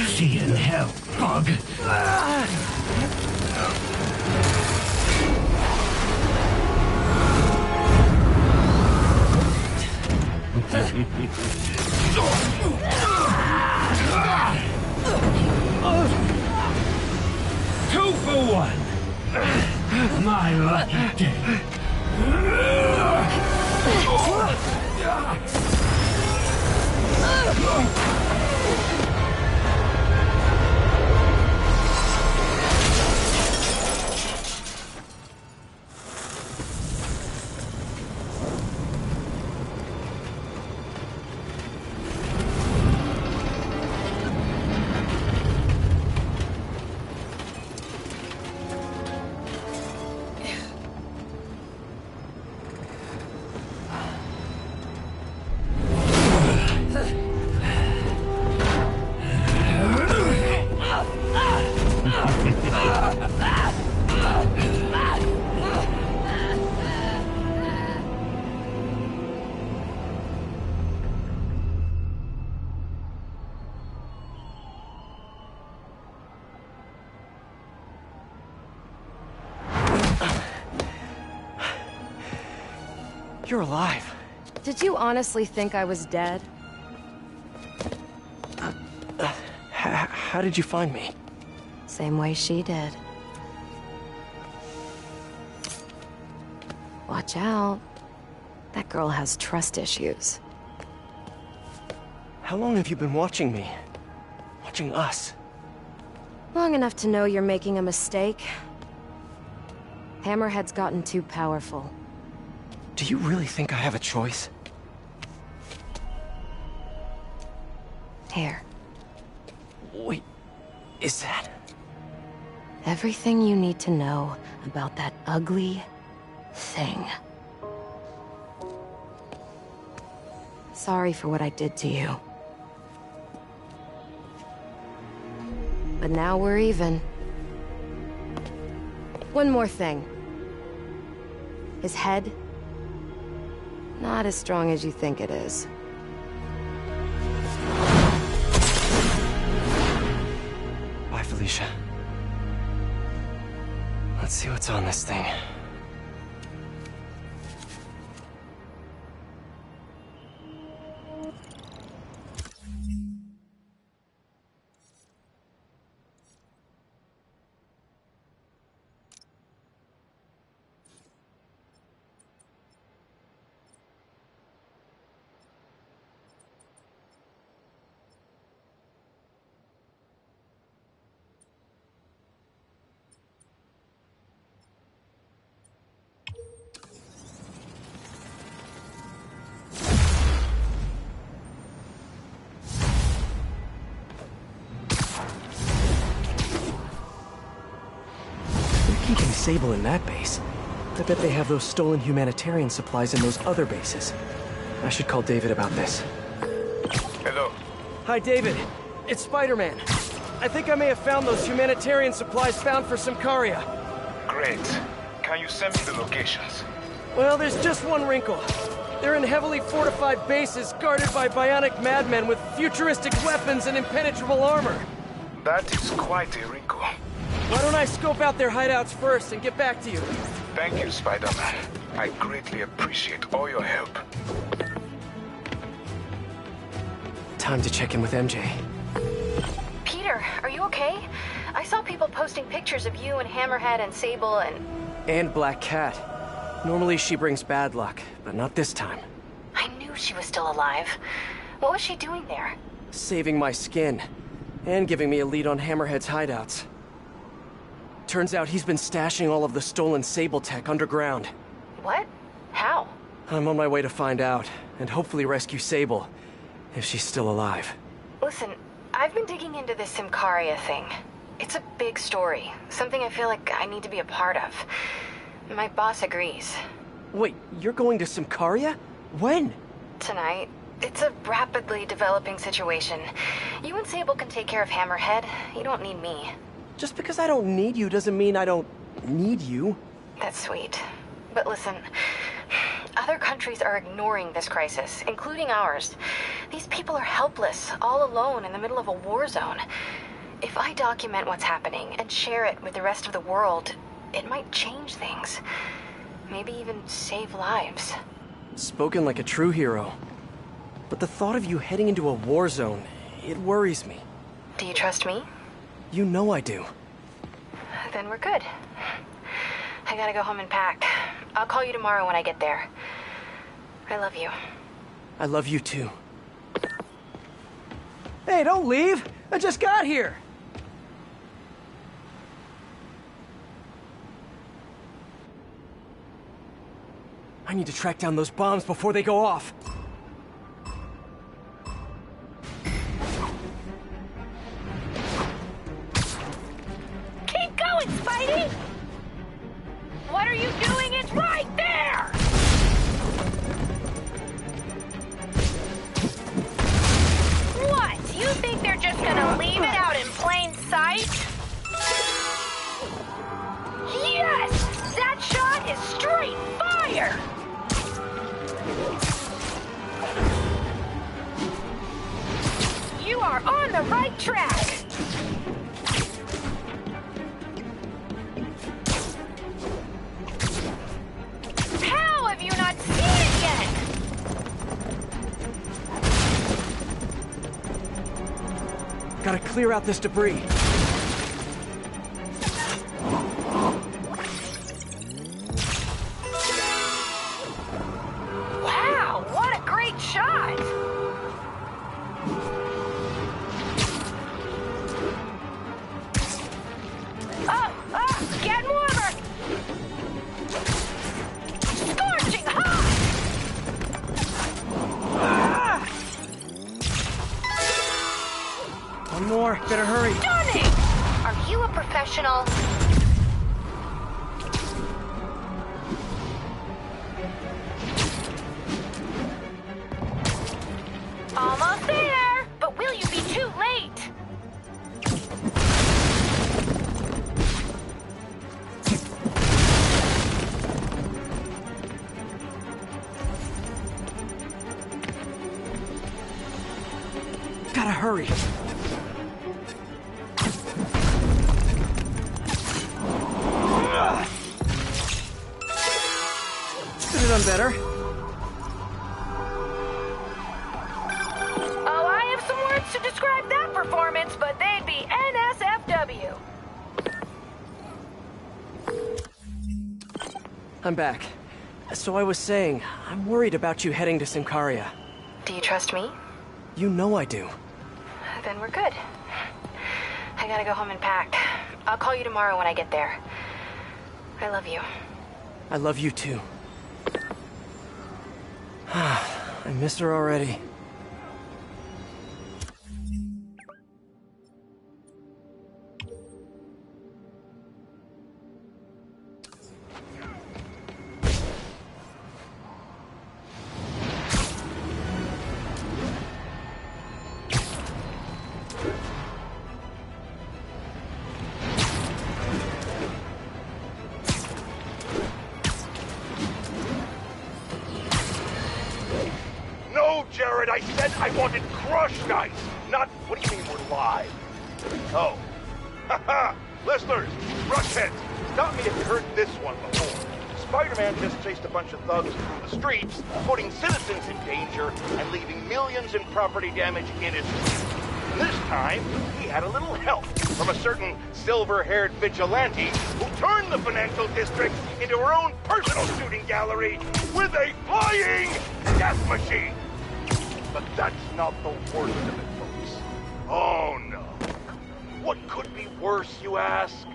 See you in hell, bug. Two for one. My lucky day. You're alive. Did you honestly think I was dead? How did you find me? Same way she did. Watch out. That girl has trust issues. How long have you been watching me? Watching us? Long enough to know you're making a mistake. Hammerhead's gotten too powerful. Do you really think I have a choice? Here. Wait, is that... Everything you need to know about that ugly thing. Sorry for what I did to you. But now we're even. One more thing. His head, not as strong as you think it is. Bye, Felicia. Let's see what's on this thing. Sable in that base. I bet they have those stolen humanitarian supplies in those other bases. I should call David about this. Hello. Hi, David. It's Spider-Man. I think I may have found those humanitarian supplies found for Symkaria. Great. Can you send me the locations? Well, there's just one wrinkle. They're in heavily fortified bases guarded by bionic madmen with futuristic weapons and impenetrable armor. That is quite a wrinkle. Why don't I scope out their hideouts first and get back to you? Thank you, Spider-Man. I greatly appreciate all your help. Time to check in with MJ. Peter, are you okay? I saw people posting pictures of you and Hammerhead and Sable And Black Cat. Normally she brings bad luck, but not this time. I knew she was still alive. What was she doing there? Saving my skin. And giving me a lead on Hammerhead's hideouts. Turns out he's been stashing all of the stolen Sable tech underground. What? How? I'm on my way to find out, and hopefully rescue Sable, if she's still alive. Listen, I've been digging into this Symkaria thing. It's a big story, something I feel like I need to be a part of. My boss agrees. Wait, you're going to Symkaria? When? Tonight. It's a rapidly developing situation. You and Sable can take care of Hammerhead. You don't need me. Just because I don't need you doesn't mean I don't need you. That's sweet. But listen, other countries are ignoring this crisis, including ours. These people are helpless, all alone in the middle of a war zone. If I document what's happening and share it with the rest of the world, it might change things. Maybe even save lives. Spoken like a true hero. But the thought of you heading into a war zone, it worries me. Do you trust me? You know I do. Then we're good. I gotta go home and pack. I'll call you tomorrow when I get there. I love you. I love you too. Hey, don't leave! I just got here! I need to track down those bombs before they go off. Keep going, Spidey! What are you doing? It's right there! What? You think they're just gonna leave it out in plain sight? Yes! That shot is straight fire! You are on the right track! How have you not seen it yet? Gotta clear out this debris. Wow, what a great shot! Get warmer! Scorching hot! One more, better hurry. Stunning! Are you a professional? Almost there! But will you be too late? Gotta hurry. Could have done better. Oh, I have some words to describe that performance, but they'd be NSFW. I'm back. So I was saying, I'm worried about you heading to Symkaria. Do you trust me? You know I do. Then we're good. I gotta go home and pack. I'll call you tomorrow when I get there. I love you. I love you too. I miss her already. No, Jared, I said I wanted crushed ice, not... What do you mean we're live? Oh. Haha! Listeners, rush heads, stop me if you heard this one before. Spider-Man just chased a bunch of thugs through the streets, putting citizens in danger and leaving millions in property damage in his wake. This time, he had a little help from a certain silver-haired vigilante who turned the financial district into her own personal shooting gallery with a flying death machine. But that's not the worst of it, folks. Oh no. What could be worse, you ask?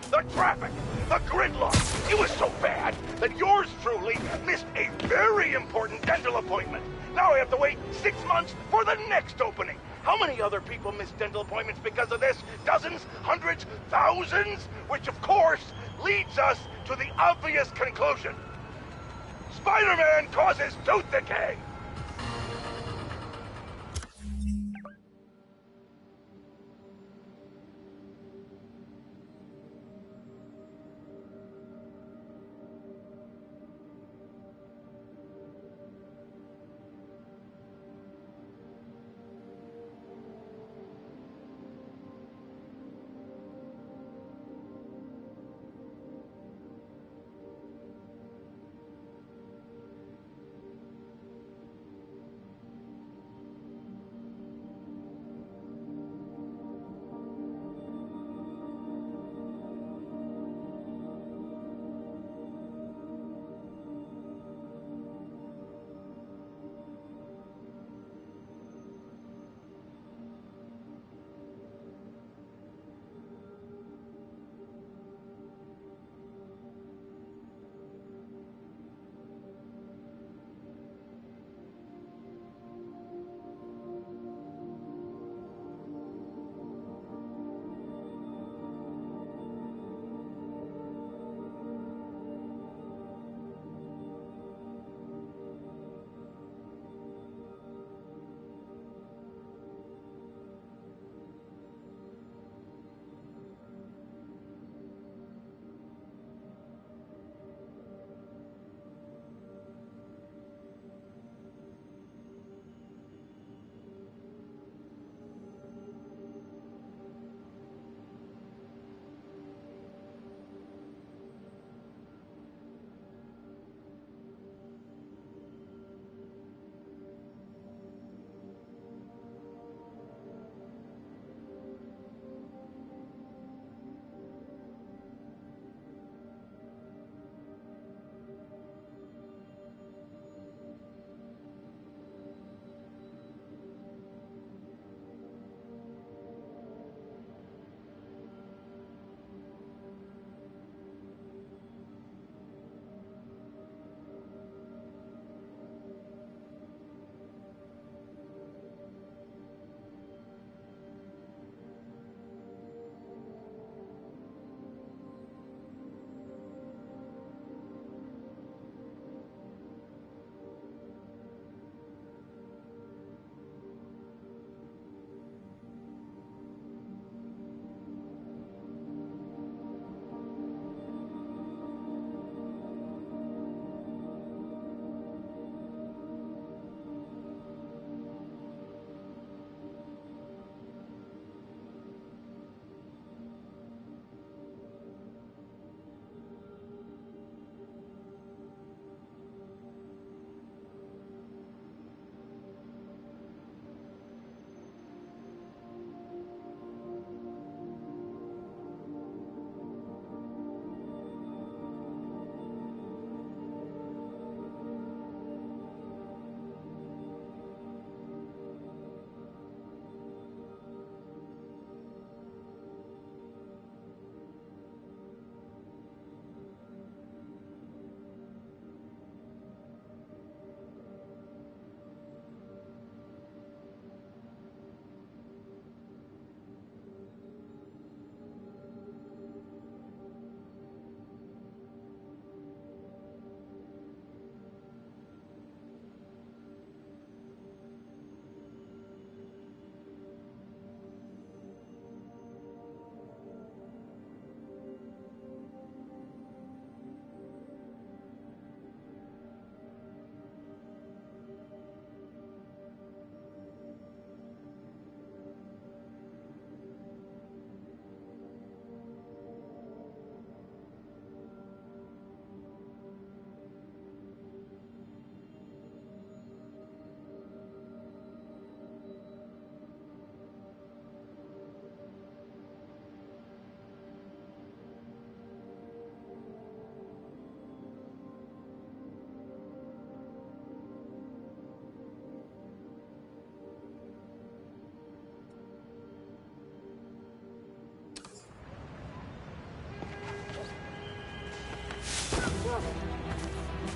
The traffic, the gridlock. It was so bad that yours truly missed a very important dental appointment. Now I have to wait 6 months for the next opening. How many other people miss dental appointments because of this? Dozens? Hundreds? Thousands? Which, of course, leads us to the obvious conclusion. Spider-Man causes tooth decay!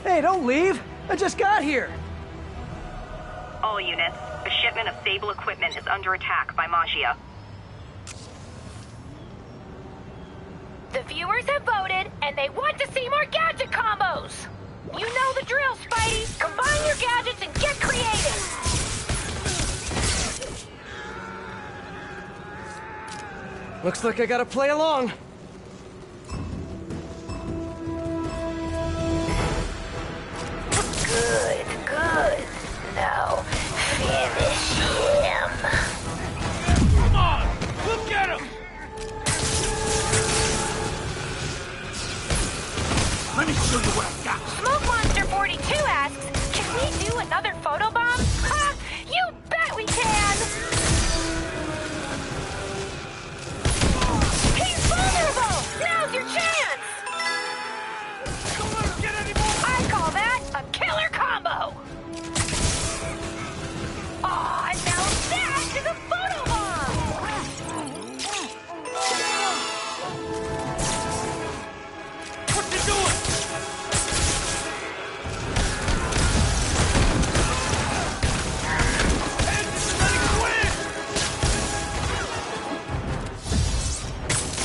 Hey, don't leave! I just got here! All units, a shipment of Sable equipment is under attack by Magia. The viewers have voted, and they want to see more gadget combos! You know the drill, Spidey! Combine your gadgets and get creative! Looks like I gotta play along. Good, good. Now, finish him. Come on! Look at him! Let me show you what I've got. Smoke Monster 42 asks, can we do another photobomb? Ha! You bet we can! He's vulnerable! Now's your chance! Don't let him get any more! I call that a killer combo! Aw, now that is a photobomb! What you doing?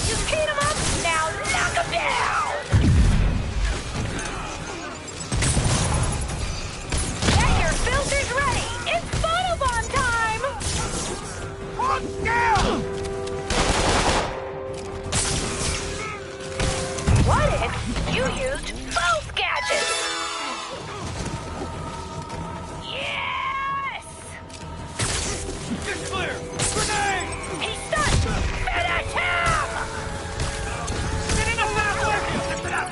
You beat him up, now knock him down! Get your filters ready! It's photobomb time! On scale! What if you used both gadgets? Yes! Get clear! Grenade! He's stunned! Finish him! Get in the back! Lift it up!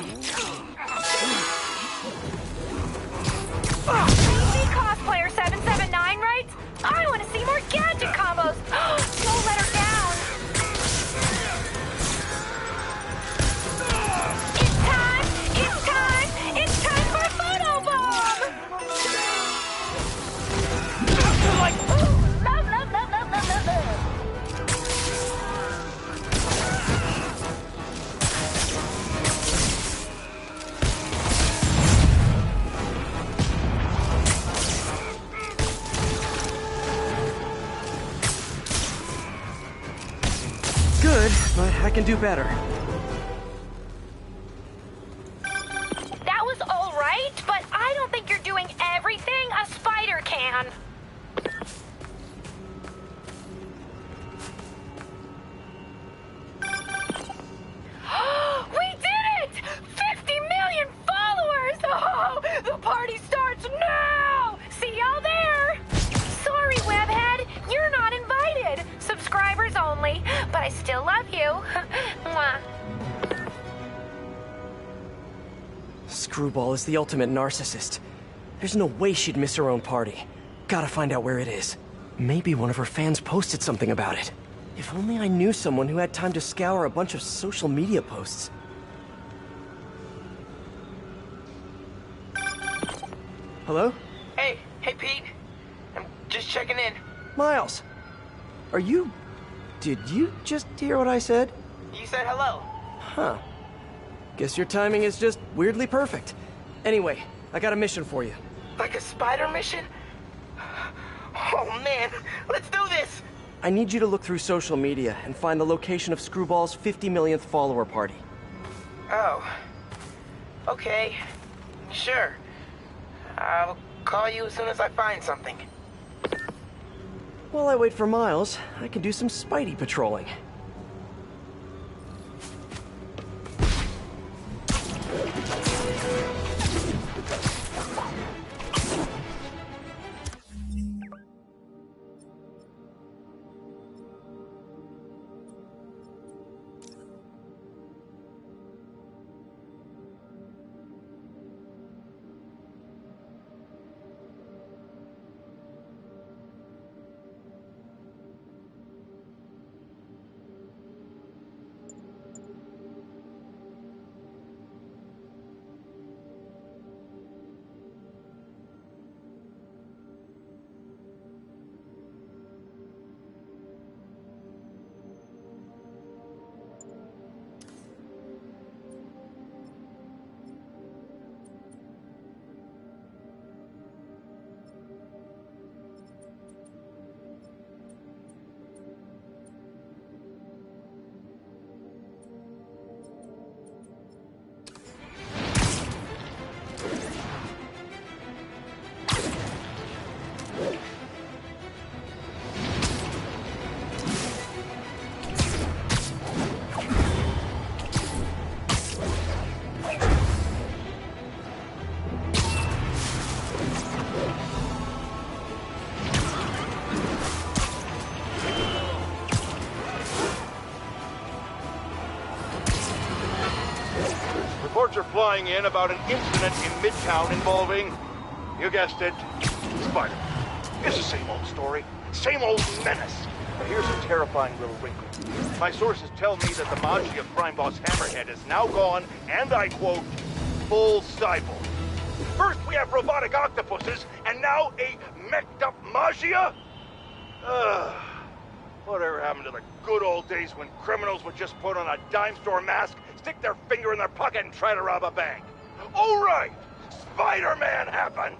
PC Cosplayer 779 writes, I want to see more gadget combos! Don't let her down! It's time! It's time! It's time for a photobomb! Ooh, love, love, love, love, love, love, love! Good, but I can do better. That was all right, but I don't think you're doing everything a spider can. We did it! 50 million followers! Oh, the party starts now! See y'all there! Sorry, Webhead, you're not invited. Subscribers only, but I still love you. Mwah. Screwball is the ultimate narcissist. There's no way she'd miss her own party. Gotta find out where it is. Maybe one of her fans posted something about it. If only I knew someone who had time to scour a bunch of social media posts. Hello? Hey, Pete. I'm just checking in. Miles! Are you... Did you just hear what I said? You said hello. Huh. Guess your timing is just weirdly perfect. Anyway, I got a mission for you. Like a spider mission? Oh man, let's do this! I need you to look through social media and find the location of Screwball's 50 millionth follower party. Oh. Okay. Sure. I'll call you as soon as I find something. While I wait for Miles, I can do some Spidey patrolling. flying in about an incident in Midtown involving, you guessed it, Spider. It's the same old story, same old menace. But here's a terrifying little wrinkle. My sources tell me that the Maggia crime boss Hammerhead is now gone, and I quote, full cycle. First we have robotic octopuses, and now a meched up Maggia? Whatever happened to the good old days when criminals would just put on a dime store mask, stick their finger in their pocket, and try to rob a bank? Oh right! Spider-Man happened!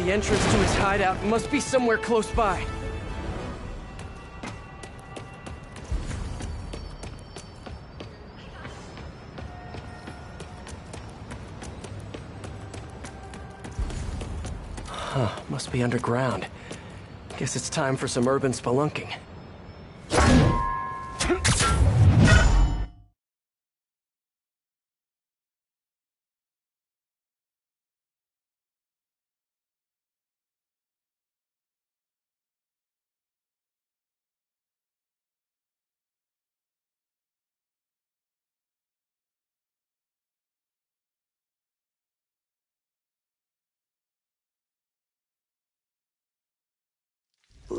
The entrance to his hideout must be somewhere close by. Huh, must be underground. Guess it's time for some urban spelunking.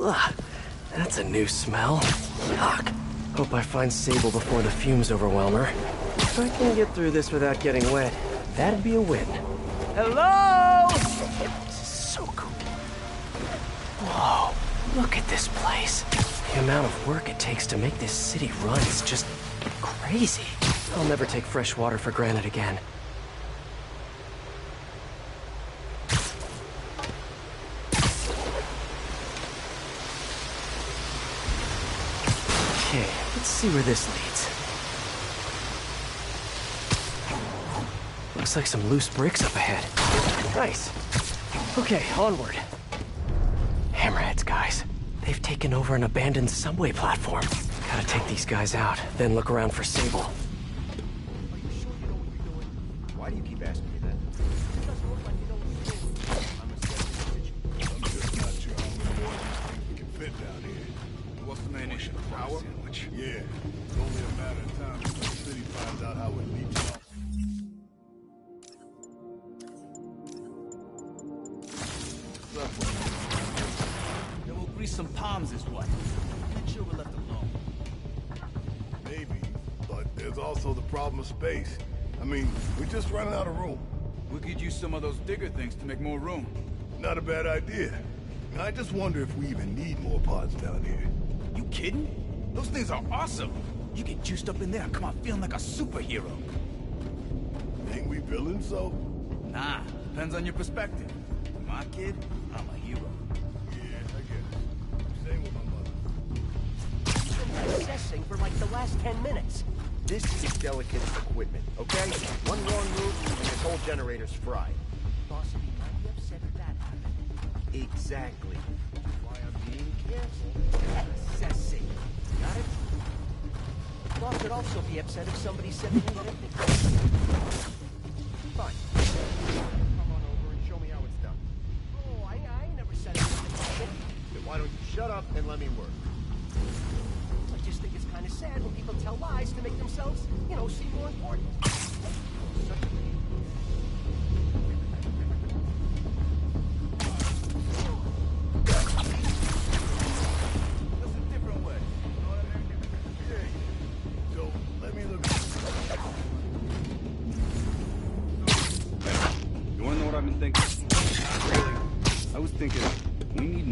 Ugh, that's a new smell. Yuck. Hope I find Sable before the fumes overwhelm her. If I can get through this without getting wet, that'd be a win. Hello? This is so cool. Whoa, look at this place. The amount of work it takes to make this city run is just crazy. I'll never take fresh water for granted again. Okay, let's see where this leads. Looks like some loose bricks up ahead. Nice. Okay, onward. Hammerheads, guys. They've taken over an abandoned subway platform. Gotta take these guys out, then look around for Sable. Why do you keep asking me that? I'm just not sure how many more of these things we can fit down here. What's the main issue? Power? Yeah. It's only a matter of time before the city finds out how it leaks off. Then we'll grease some palms is what? Make sure we're left alone. Maybe, but there's also the problem of space. I mean, we're just running out of room. We could use some of those digger things to make more room. Not a bad idea. I just wonder if we even need more pods down here. You kidding? Those things are awesome. You get juiced up in there and come out feeling like a superhero. Ain't we villains, though? Nah, depends on your perspective. For my kid, I'm a hero. Yeah, I get it. Same with my mother. You've been assessing for like the last 10 minutes. This is delicate equipment, okay? One wrong move, and this whole generator's fried. Boss, you might be upset if that happened. Exactly. Why I'm being careful. Assessing. Got it? Boss would also be upset if somebody said they didn't let it. Fine. Come on over and show me how it's done. Oh, I never said anything about it. Then why don't you shut up and let me work? I just think it's kind of sad when people tell lies to make themselves, you know, seem more important.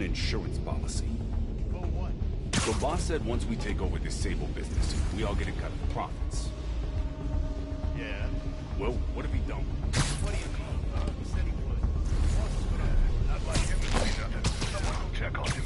Insurance policy. For what? So boss said once we take over this Sable business, we all get a cut of the profits. Yeah. Well, what if he don't? What do you mean? He said he would. Not like him to say nothing. Someone go check on him.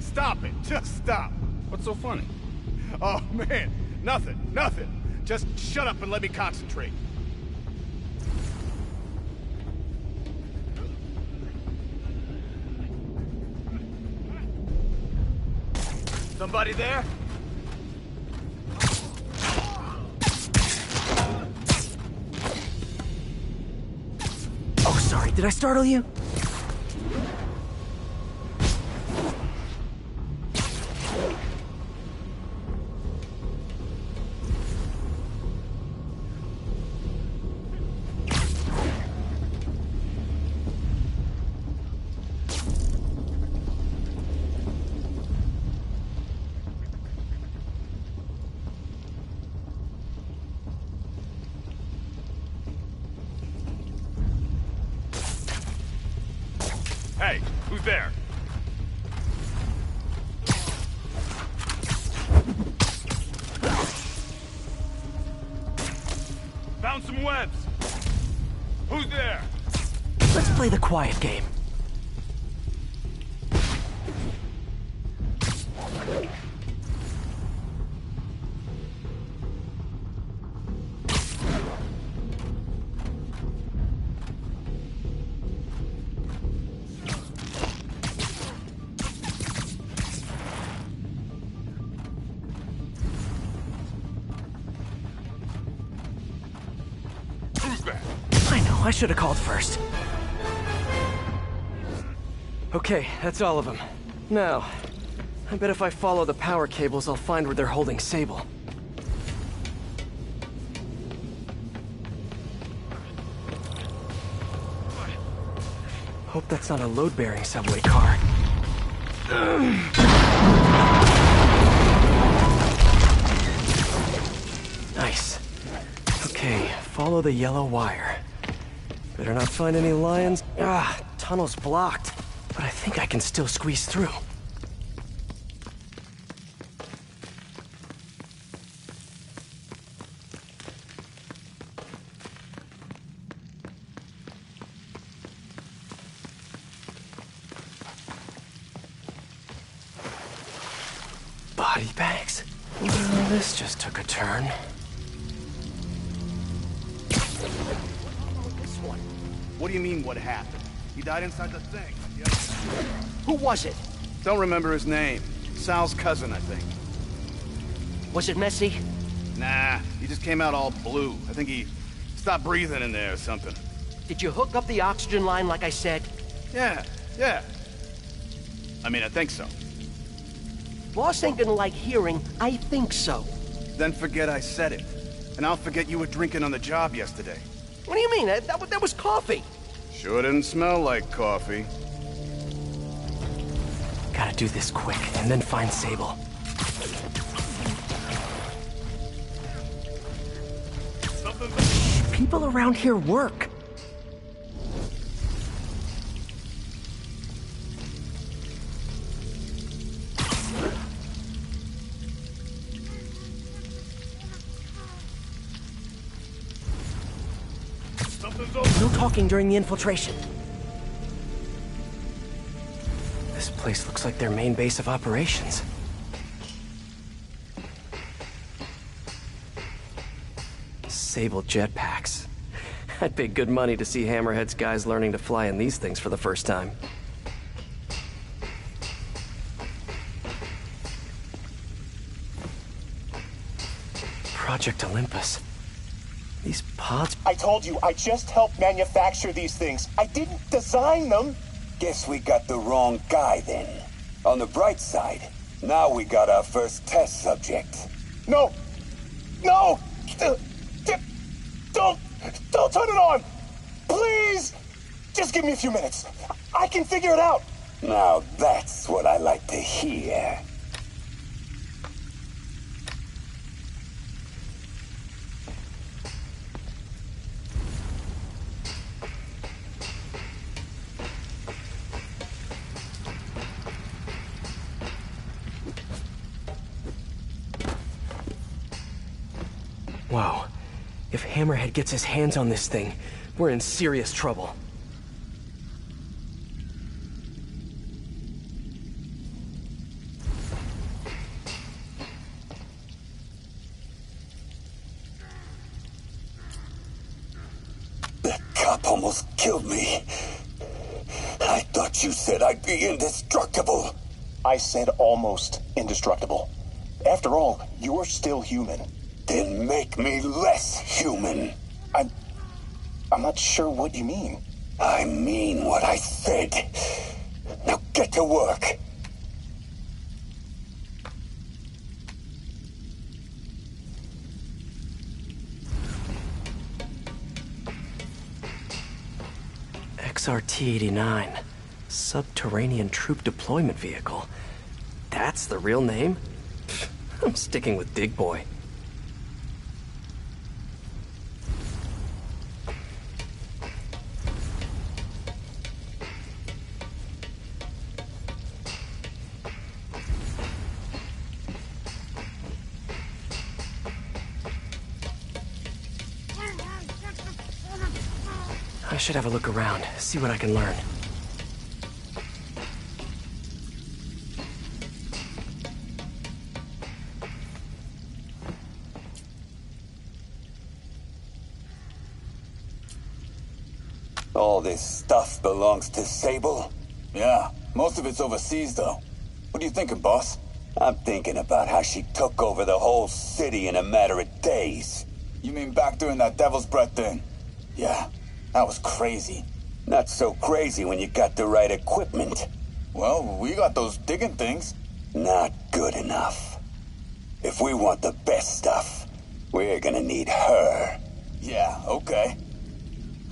Stop it! Just stop! What's so funny? Oh, man! Nothing! Just shut up and let me concentrate. Somebody there? did I startle you? Hey, who's there? Found some webs. Who's there? Let's play the quiet game. I know, I should have called first. Okay, that's all of them. Now, I bet if I follow the power cables, I'll find where they're holding Sable. Hope that's not a load-bearing subway car. Nice. Okay, follow the yellow wire. Better not find any lions. Ah, tunnel's blocked. But I think I can still squeeze through. Body bags? Well, this just took a turn. What do you mean, what happened? He died inside the thing. Yeah. Who was it? Don't remember his name. Sal's cousin, I think. Was it messy? Nah, he just came out all blue. I think he stopped breathing in there or something. Did you hook up the oxygen line like I said? Yeah. I mean, I think so. Boss ain't gonna like hearing, I think so. Then forget I said it. And I'll forget you were drinking on the job yesterday. What do you mean? That was coffee. Sure didn't smell like coffee. Gotta do this quick, and then find Sable. People around here work. No talking during the infiltration. This place looks like their main base of operations. Sable jetpacks. I'd pay good money to see Hammerhead's guys learning to fly in these things for the first time. Project Olympus. These pods... I told you, I just helped manufacture these things. I didn't design them. Guess we got the wrong guy then. On the bright side, now we got our first test subject. No! Don't turn it on! Please! Just give me a few minutes. I can figure it out. Now that's what I like to hear. Whoa. If Hammerhead gets his hands on this thing, we're in serious trouble. That cop almost killed me. I thought you said I'd be indestructible. I said almost indestructible. After all, you're still human. Then make me less human. I'm not sure what you mean. I mean what I said. Now get to work. XRT-89. Subterranean Troop Deployment Vehicle. That's the real name? I'm sticking with Dig Boy. I should have a look around, see what I can learn. All this stuff belongs to Sable? Yeah, most of it's overseas, though. What are you thinking, boss? I'm thinking about how she took over the whole city in a matter of days. You mean back during that Devil's Breath thing? Yeah, that was crazy. Not so crazy when you got the right equipment. Well, we got those digging things. Not good enough. If we want the best stuff, we're gonna need her. Yeah, okay.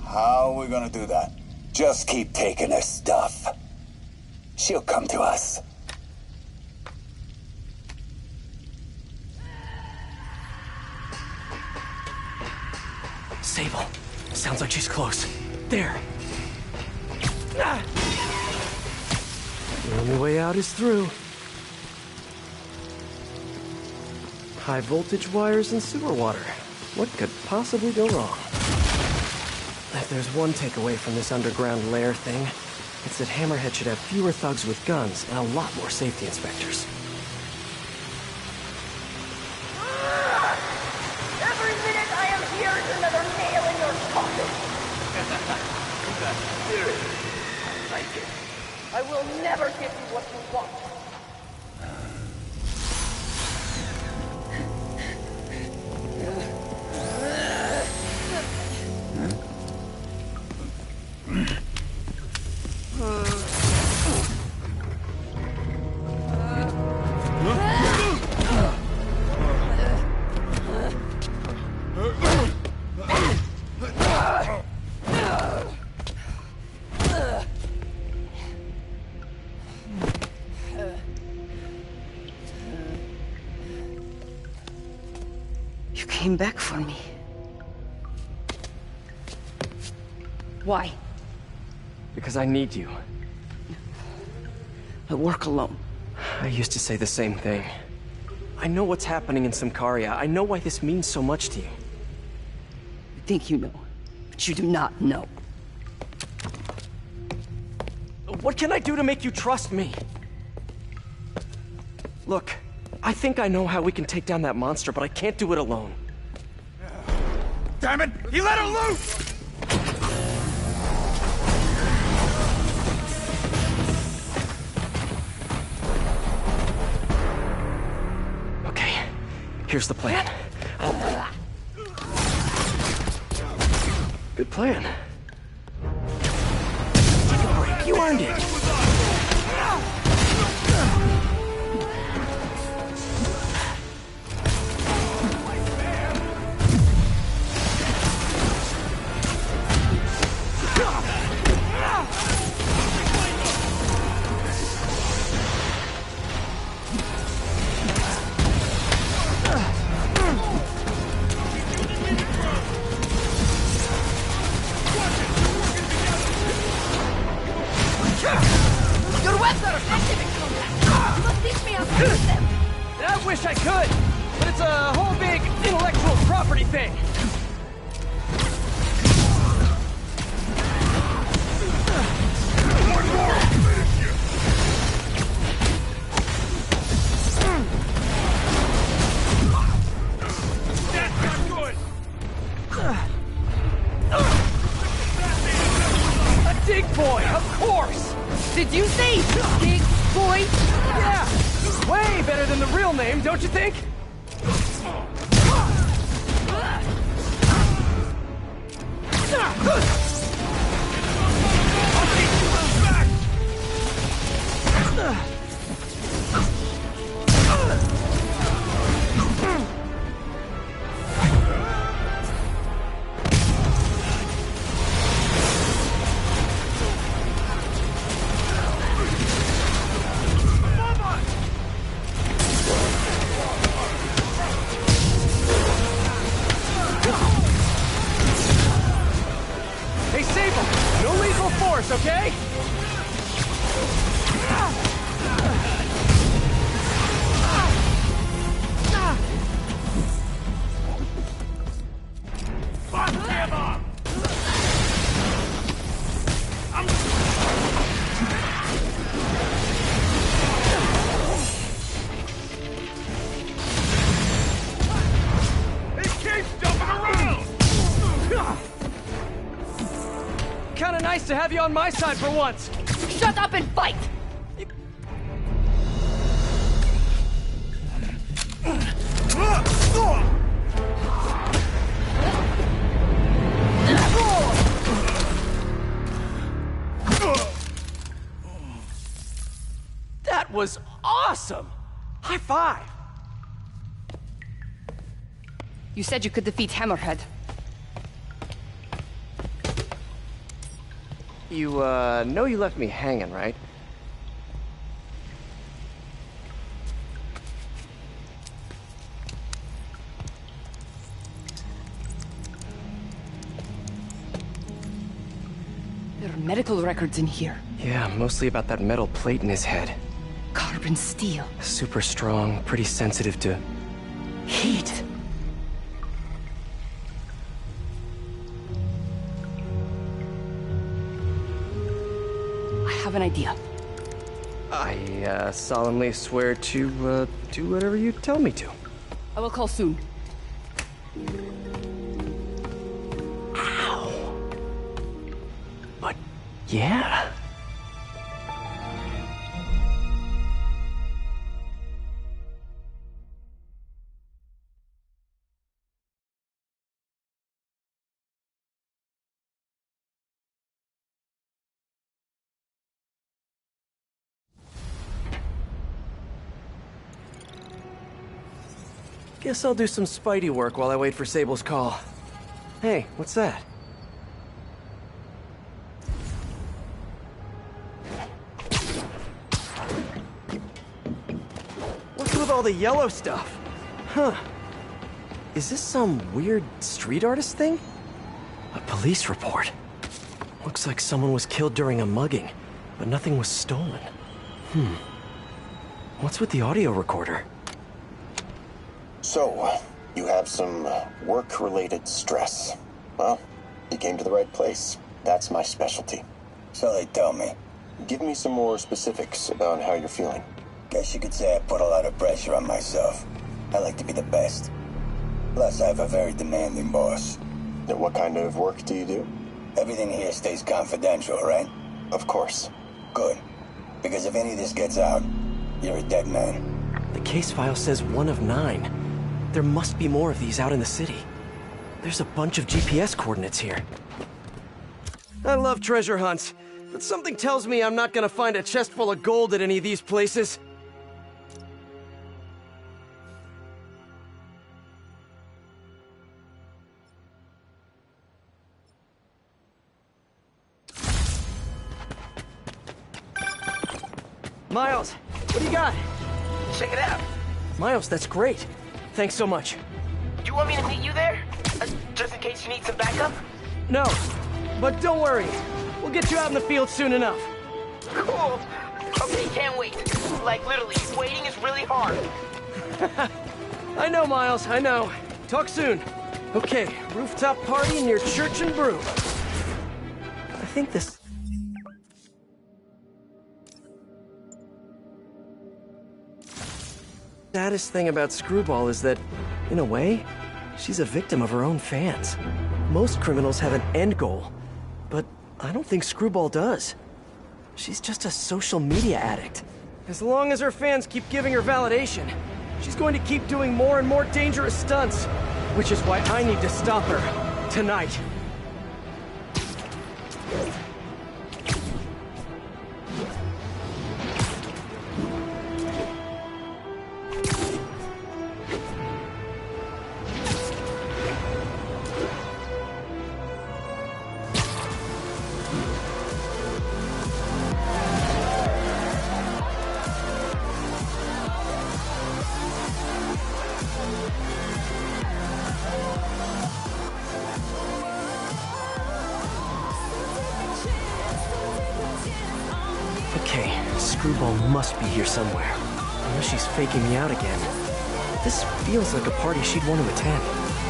How are we gonna do that? Just keep taking her stuff. She'll come to us. Sable. Sounds like she's close. There. Ah! The only way out is through. High voltage wires and sewer water. What could possibly go wrong? If there's one takeaway from this underground lair thing, it's that Hammerhead should have fewer thugs with guns and a lot more safety inspectors. Every minute I am here is another nail in your coffin. I like it. I will never give you what you want. You came back for me. Why? Because I need you. I work alone. I used to say the same thing. I know what's happening in Symkaria. I know why this means so much to you. You think you know, but you do not know. What can I do to make you trust me? Look, I think I know how we can take down that monster, but I can't do it alone. Damn it! He let her loose! Okay, here's the plan. Good plan. Take a break. You earned it. Your webs are effective in combat. You must teach me how to use them. I wish I could, but it's a whole big intellectual property thing. One more! Finish you! That's not good! A dig boy, of course! Did you say Big Boy? Yeah! Way better than the real name, don't you think? to have you on my side for once. Shut up and fight! That was awesome! High five! You said you could defeat Hammerhead. You, know you left me hanging, right? There are medical records in here. Yeah, mostly about that metal plate in his head. Carbon steel. Super strong, pretty sensitive to... heat. I have an idea. I, solemnly swear to, do whatever you tell me to. I will call soon. Ow. But, yeah. Guess I'll do some Spidey work while I wait for Sable's call. Hey, what's that? What's with all the yellow stuff? Huh. Is this some weird street artist thing? A police report. Looks like someone was killed during a mugging, but nothing was stolen. What's with the audio recorder? So, you have some work-related stress. Well, you came to the right place. That's my specialty. So they tell me. Give me some more specifics about how you're feeling. Guess you could say I put a lot of pressure on myself. I like to be the best. Plus, I have a very demanding boss. And what kind of work do you do? Everything here stays confidential, right? Of course. Good. Because if any of this gets out, you're a dead man. The case file says 1 of 9. There must be more of these out in the city. There's a bunch of GPS coordinates here. I love treasure hunts, but something tells me I'm not gonna find a chest full of gold at any of these places. Miles, what do you got? Check it out. Miles, that's great. Thanks so much. Do you want me to meet you there? Just in case you need some backup? No, but don't worry. We'll get you out in the field soon enough. Cool. Okay, can't wait. Like, literally, waiting is really hard. I know, Miles, I know. Talk soon. Okay, rooftop party in your church and brew. I think this... saddest thing about Screwball is that, in a way, she's a victim of her own fans. Most criminals have an end goal, but I don't think Screwball does. She's just a social media addict. As long as her fans keep giving her validation, she's going to keep doing more and more dangerous stunts, which is why I need to stop her, tonight. Okay, Screwball must be here somewhere. Unless she's faking me out again. This feels like a party she'd want to attend.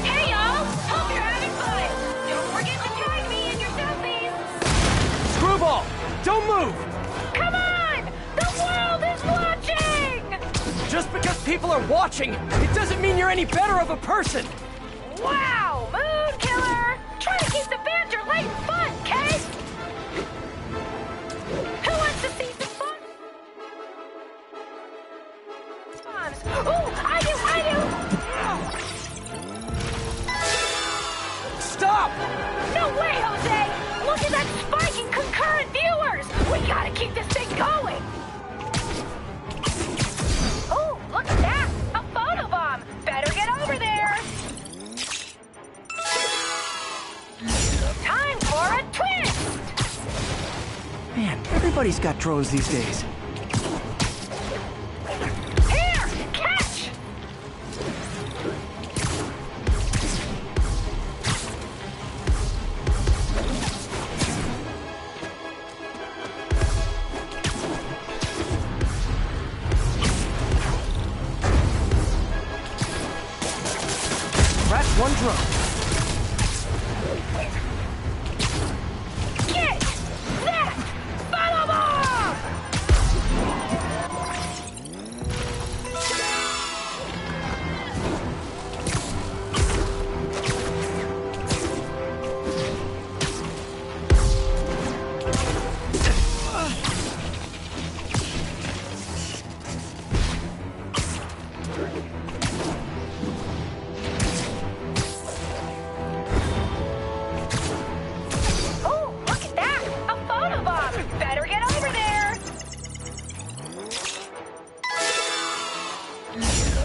Hey, y'all! Hope you're having fun! Don't forget to tag me in your selfies! Screwball! Don't move! Come on! The world is watching! Just because people are watching, it doesn't mean you're any better of a person! Wow! Mood killer! Try to keep the banter light and fun, Kay! Ooh, I do! Stop! No way, Jose! Look at that spike in concurrent viewers! We gotta keep this thing going! Ooh, look at that! A photobomb! Better get over there! Time for a twist! Man, everybody's got drones these days. Here! Catch! That's one drone. Get that! Photobomb! Oh, look at that! A photobomb! Better get over there!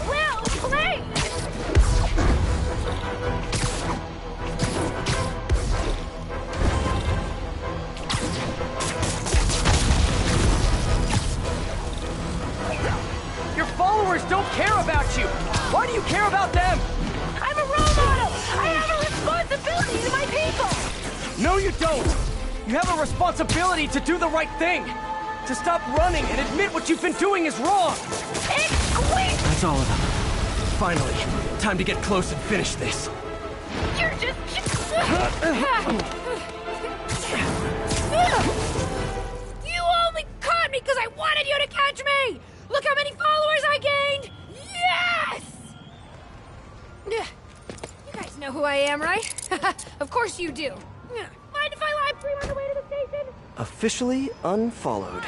Well played! Your followers don't care about you. Why do you care about them? I'm a role model! I have a responsibility to my people! No, you don't. You have a responsibility to do the right thing. To stop running and admit what you've been doing is wrong. Exquisite! That's all of them. Finally, time to get close and finish this. You're just... You only caught me because I wanted you to catch me! Look how many followers I gained! Yes! You guys know who I am, right? Of course you do. Mind if I live stream on the way to the station? Officially unfollowed.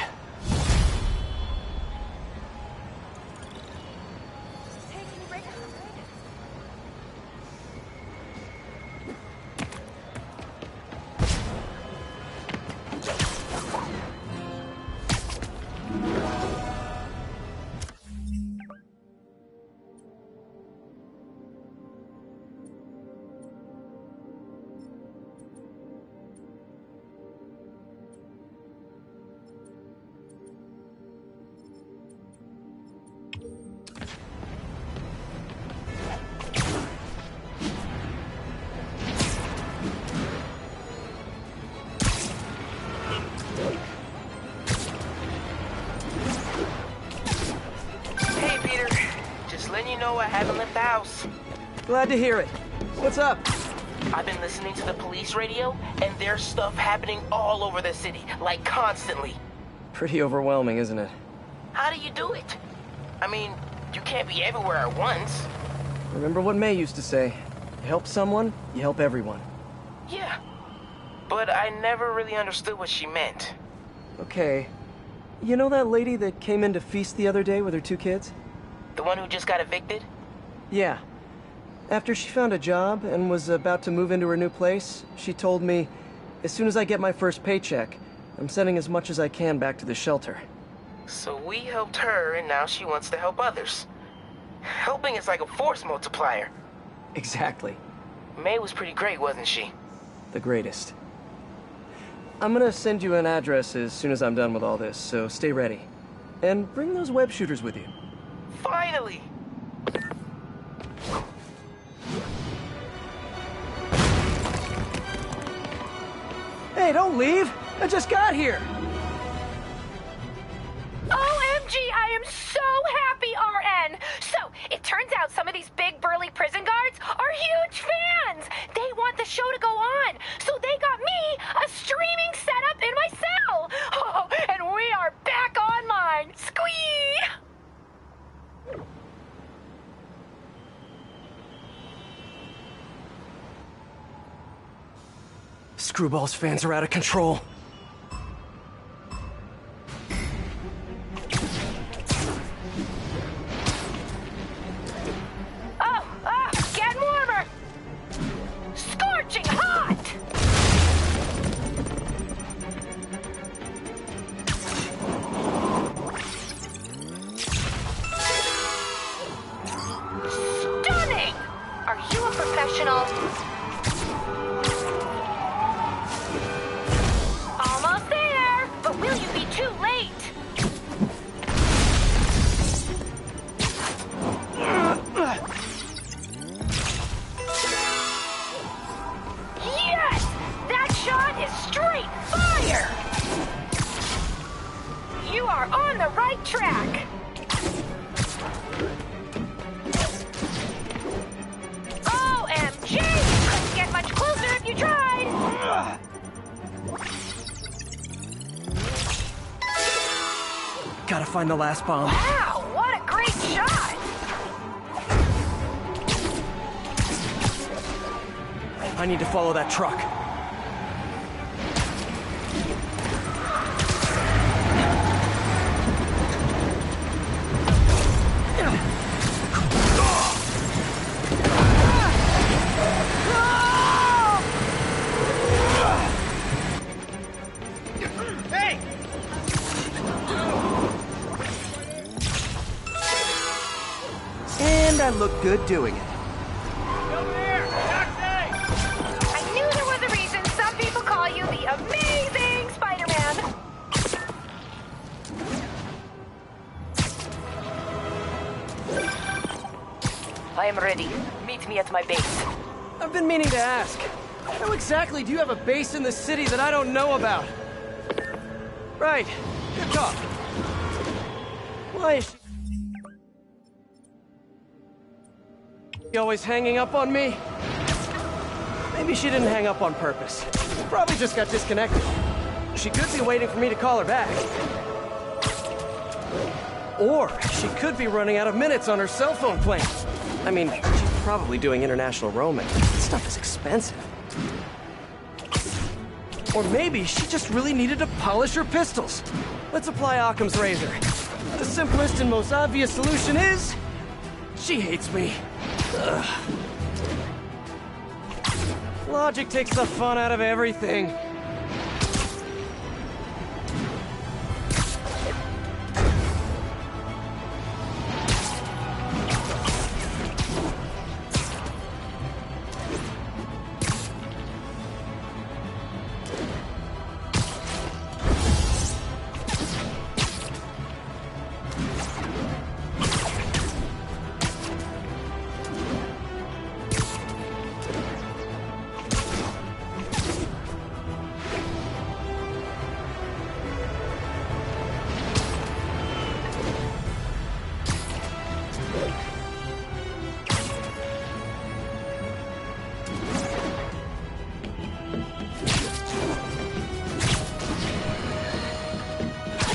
Hey, Peter. Just letting you know I haven't left the house. Glad to hear it. What's up? I've been listening to the police radio, and there's stuff happening all over the city, like constantly. Pretty overwhelming, isn't it? How do you do it? I mean, you can't be everywhere at once. Remember what May used to say. You help someone, you help everyone. Yeah. But I never really understood what she meant. Okay. You know that lady that came in to feast the other day with her 2 kids? The one who just got evicted? Yeah. After she found a job and was about to move into her new place, she told me, as soon as I get my first paycheck, I'm sending as much as I can back to the shelter. So we helped her, and now she wants to help others. Helping is like a force multiplier. Exactly. May was pretty great, wasn't she? The greatest. I'm gonna send you an address as soon as I'm done with all this, so stay ready. And bring those web shooters with you. Finally! Hey, don't leave! I just got here! OMG, I am so happy, RN! So, it turns out some of these big burly prison guards are huge fans! They want the show to go on, so they got me a streaming setup in my cell! Oh, and we are back online! Squee! Screwball's fans are out of control. on the right track. OMG! Couldn't get much closer if you tried. Gotta find the last bomb. Wow, what a great shot! I need to follow that truck. Hey! And I look good doing it. I knew there was a reason some people call you the amazing Spider-Man. I am ready. Meet me at my base. I've been meaning to ask. How exactly do you have a base in the city that I don't know about? Right. Good talk. Why is she always hanging up on me? Maybe she didn't hang up on purpose. Probably just got disconnected. She could be waiting for me to call her back. Or she could be running out of minutes on her cell phone plan. I mean, she's probably doing international roaming. This stuff is expensive. Or maybe she just really needed to polish her pistols. Let's apply Occam's razor. The simplest and most obvious solution is... she hates me. Ugh. Logic takes the fun out of everything.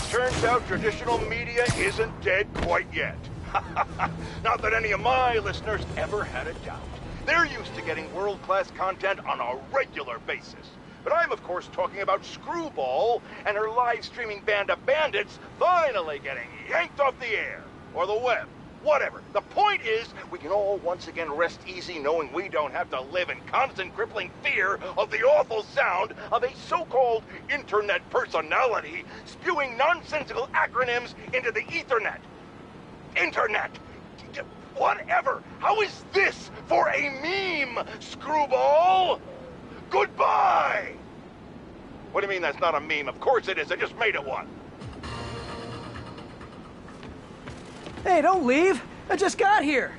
Turns out traditional media isn't dead quite yet. Not that any of my listeners ever had a doubt. They're used to getting world-class content on a regular basis. But I'm, of course, talking about Screwball and her live-streaming band of bandits finally getting yanked off the air. Or the web. Whatever. The point is, we can all once again rest easy knowing we don't have to live in constant crippling fear of the awful sound of a so-called internet personality spewing nonsensical acronyms into the Ethernet. Internet. Whatever. How is this for a meme, Screwball? Goodbye! What do you mean that's not a meme? Of course it is. I just made it one. Hey, don't leave! I just got here!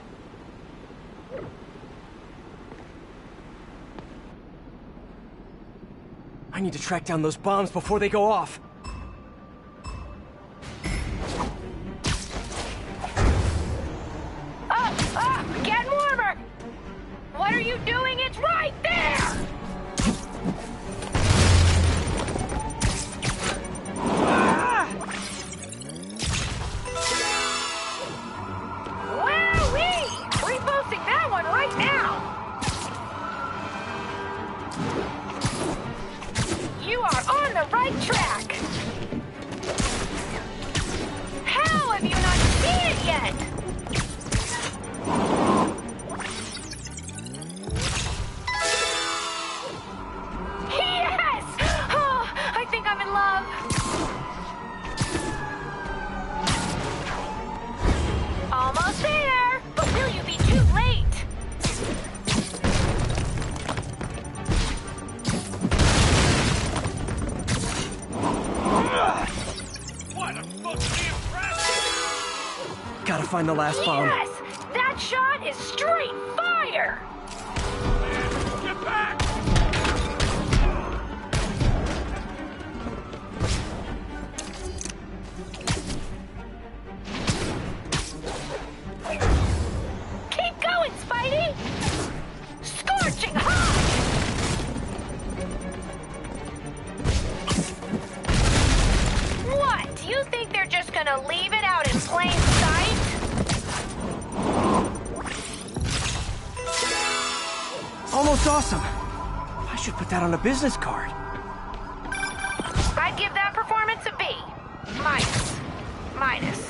I need to track down those bombs before they go off. Getting warmer! What are you doing? It's right there! Wowee! Reposting that one right now! You are on the right track! How have you not seen it yet? Yes! Oh, I think I'm in love. Almost there, but will you be too late? What a fucking impressive! Gotta find the last bomb. Yes! That shot is straight fire! Get back! think they're just gonna leave it out in plain sight? Almost awesome. I should put that on a business card. I'd give that performance a B. Minus. Minus.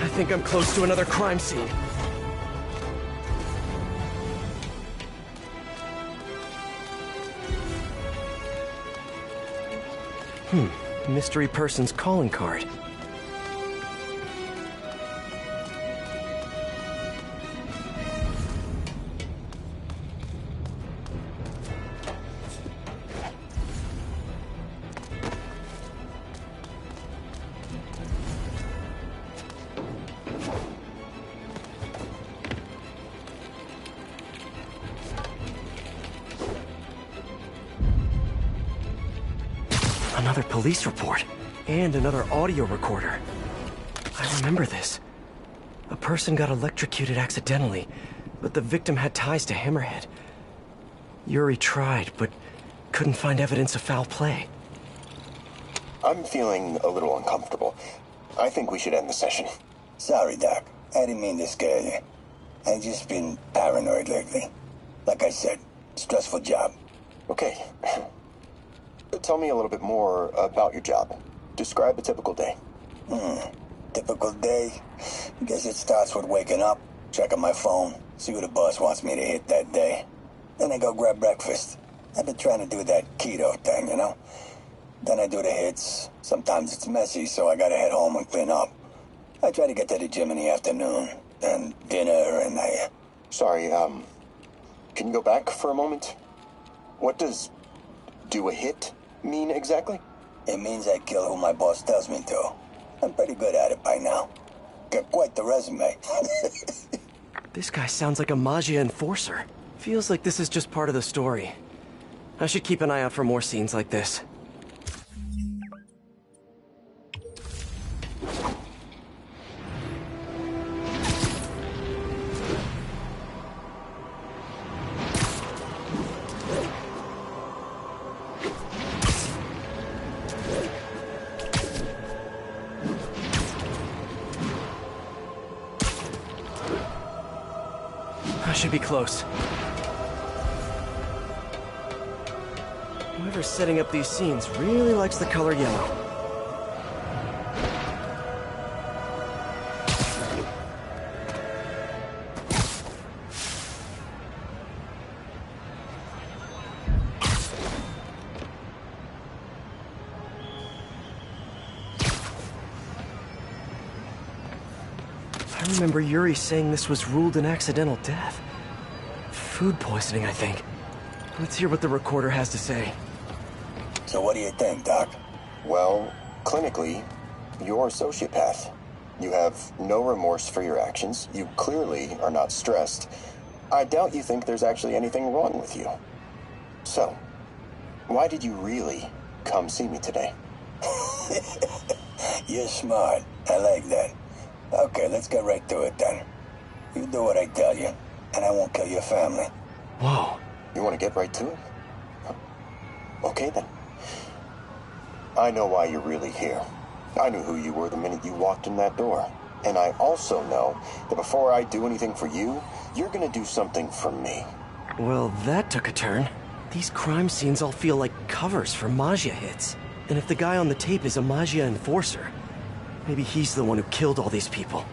I think I'm close to another crime scene. Mystery person's calling card. Another police report, and another audio recorder. I remember this. A person got electrocuted accidentally, but the victim had ties to Hammerhead. Yuri tried, but couldn't find evidence of foul play. I'm feeling a little uncomfortable. I think we should end the session. Sorry, Doc. I didn't mean to scare you. I've just been paranoid lately. Like I said, stressful job. Okay. Tell me a little bit more about your job. Describe a typical day. Typical day? I guess it starts with waking up, checking my phone, see what the boss wants me to hit that day. Then I go grab breakfast. I've been trying to do that keto thing, you know? Then I do the hits. Sometimes it's messy, so I gotta head home and clean up. I try to get to the gym in the afternoon, then dinner, and I... Sorry, can you go back for a moment? What does do a hit mean exactly? It means I kill who my boss tells me to. I'm pretty good at it by now. Got quite the resume. This guy sounds like a Maggia enforcer. Feels like this is just part of the story. I should keep an eye out for more scenes like this. I should be close. Whoever's setting up these scenes really likes the color yellow. I remember Yuri saying this was ruled an accidental death. Food poisoning, I think. Let's hear what the recorder has to say. So what do you think, Doc? Well, clinically, you're a sociopath. You have no remorse for your actions. You clearly are not stressed. I doubt you think there's actually anything wrong with you. So, why did you really come see me today? You're smart. I like that. Okay, let's get right to it then. You do what I tell you, and I won't kill your family. Whoa. You want to get right to it? Okay then. I know why you're really here. I knew who you were the minute you walked in that door. And I also know that before I do anything for you, you're gonna do something for me. Well, that took a turn. These crime scenes all feel like covers for Maggia hits. And if the guy on the tape is a Maggia enforcer, maybe he's the one who killed all these people.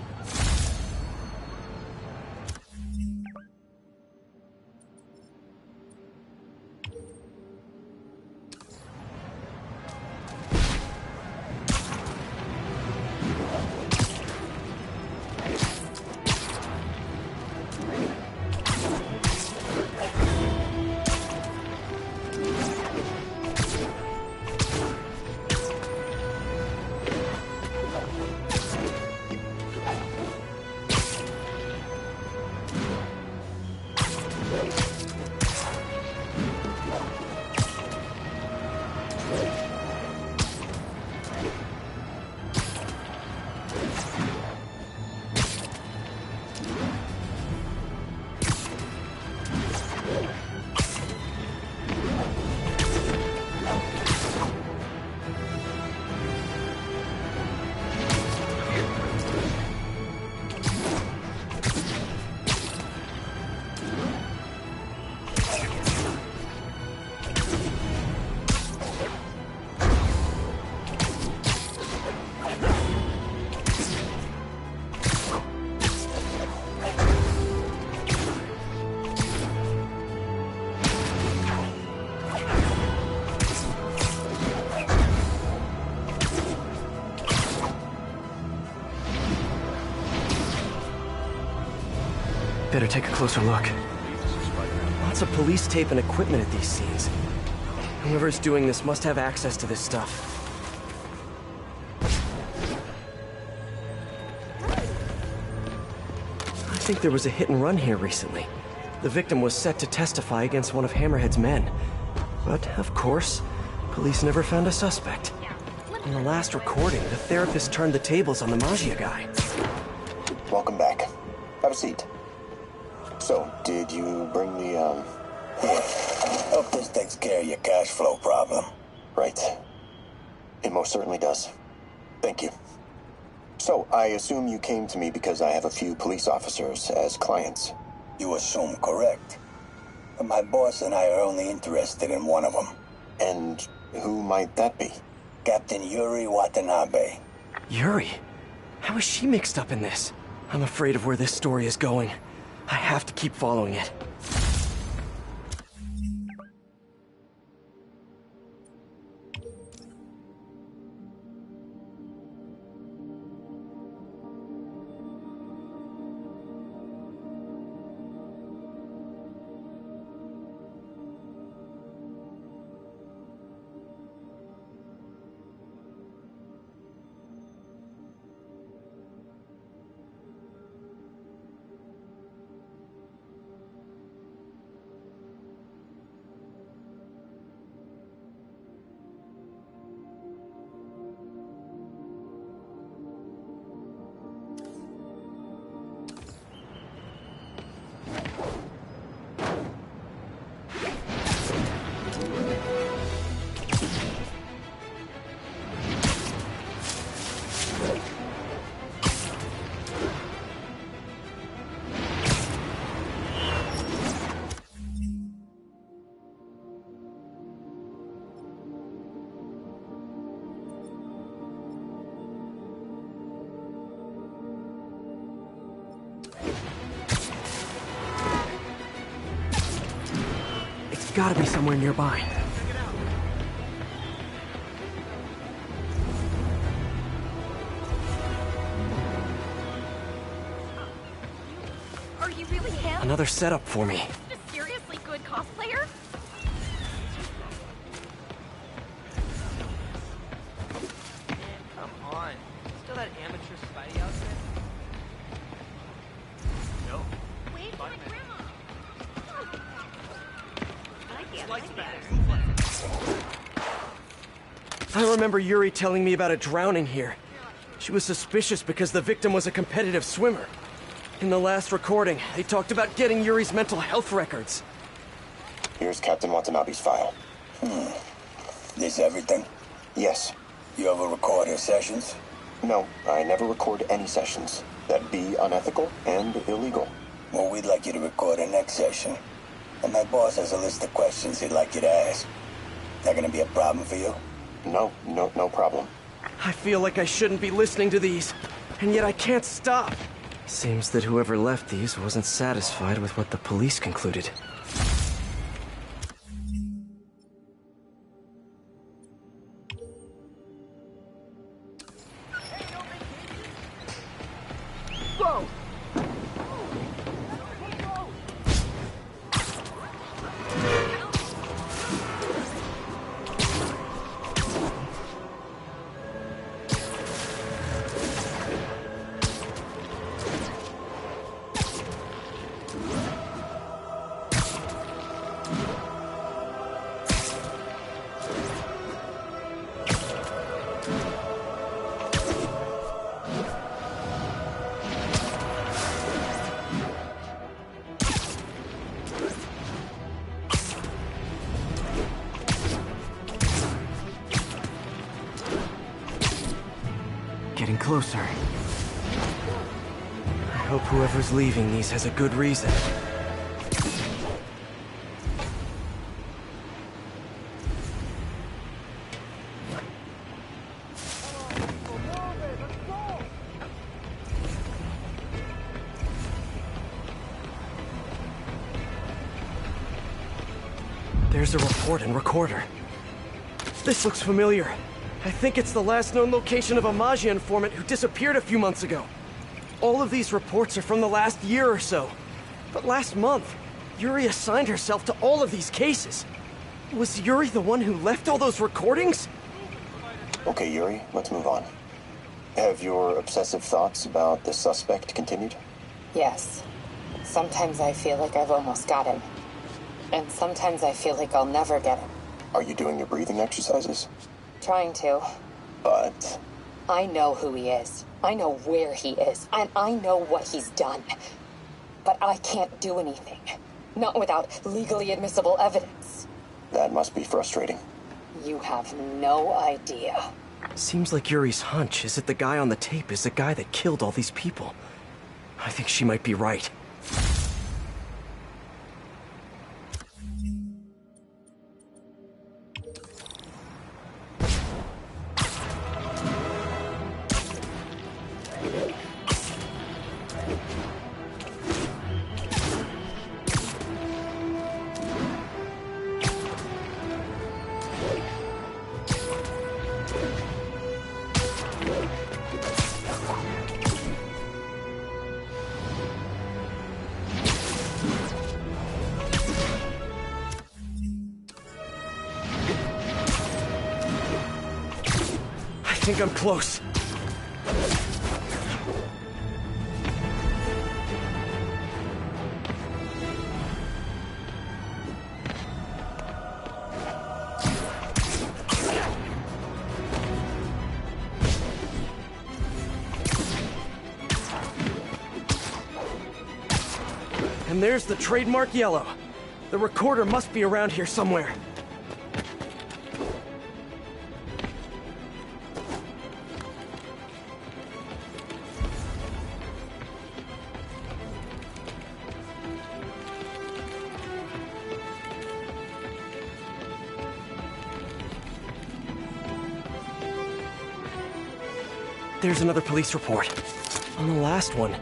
Better take a closer look. Lots of police tape and equipment at these scenes. Whoever's doing this must have access to this stuff. I think there was a hit and run here recently. The victim was set to testify against one of Hammerhead's men. But, of course, police never found a suspect. In the last recording, the therapist turned the tables on the Maggia guy. Welcome back. Have a seat. So, did you bring the, Here. Hope this takes care of your cash flow problem. Right. It most certainly does. Thank you. So, I assume you came to me because I have a few police officers as clients. You assume correct. But my boss and I are only interested in one of them. And who might that be? Captain Yuri Watanabe. Yuri? How is she mixed up in this? I'm afraid of where this story is going. I have to keep following it. Gotta be somewhere nearby. Are you really him? Another setup for me. A seriously good cosplayer? Come on. miniature Spidey outfit? No. Wait for my grandma. I remember Yuri telling me about a drowning here. She was suspicious because the victim was a competitive swimmer. In the last recording, they talked about getting Yuri's mental health records. Here's Captain Watanabe's file. This everything? Yes. You ever record her sessions? No, I never record any sessions. That'd be unethical and illegal. Well, we'd like you to record our next session. And my boss has a list of questions he'd like you to ask. That gonna be a problem for you? No problem. I feel like I shouldn't be listening to these, and yet I can't stop. Seems that whoever left these wasn't satisfied with what the police concluded. Whoa! Getting closer. I hope whoever's leaving these has a good reason. There's a report and recorder. This looks familiar. I think it's the last known location of a Maggia informant who disappeared a few months ago. All of these reports are from the last year or so. But last month, Yuri assigned herself to all of these cases. Was Yuri the one who left all those recordings? Okay, Yuri, let's move on. Have your obsessive thoughts about the suspect continued? Yes. Sometimes I feel like I've almost got him. And sometimes I feel like I'll never get him. Are you doing your breathing exercises? Trying to. But... I know who he is. I know where he is. And I know what he's done. But I can't do anything. Not without legally admissible evidence. That must be frustrating. You have no idea. Seems like Yuri's hunch is that the guy on the tape is the guy that killed all these people. I think she might be right. I think I'm close. And there's the trademark yellow. The recorder must be around here somewhere. There's another police report. On the last one,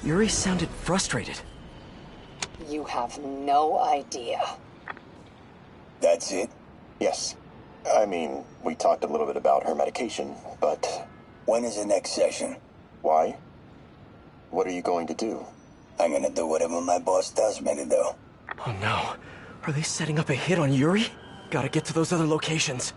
Yuri sounded frustrated. You have no idea. That's it? Yes. I mean, we talked a little bit about her medication, but... When is the next session? Why? What are you going to do? I'm gonna do whatever my boss tells me to do. Oh no. Are they setting up a hit on Yuri? Gotta get to those other locations.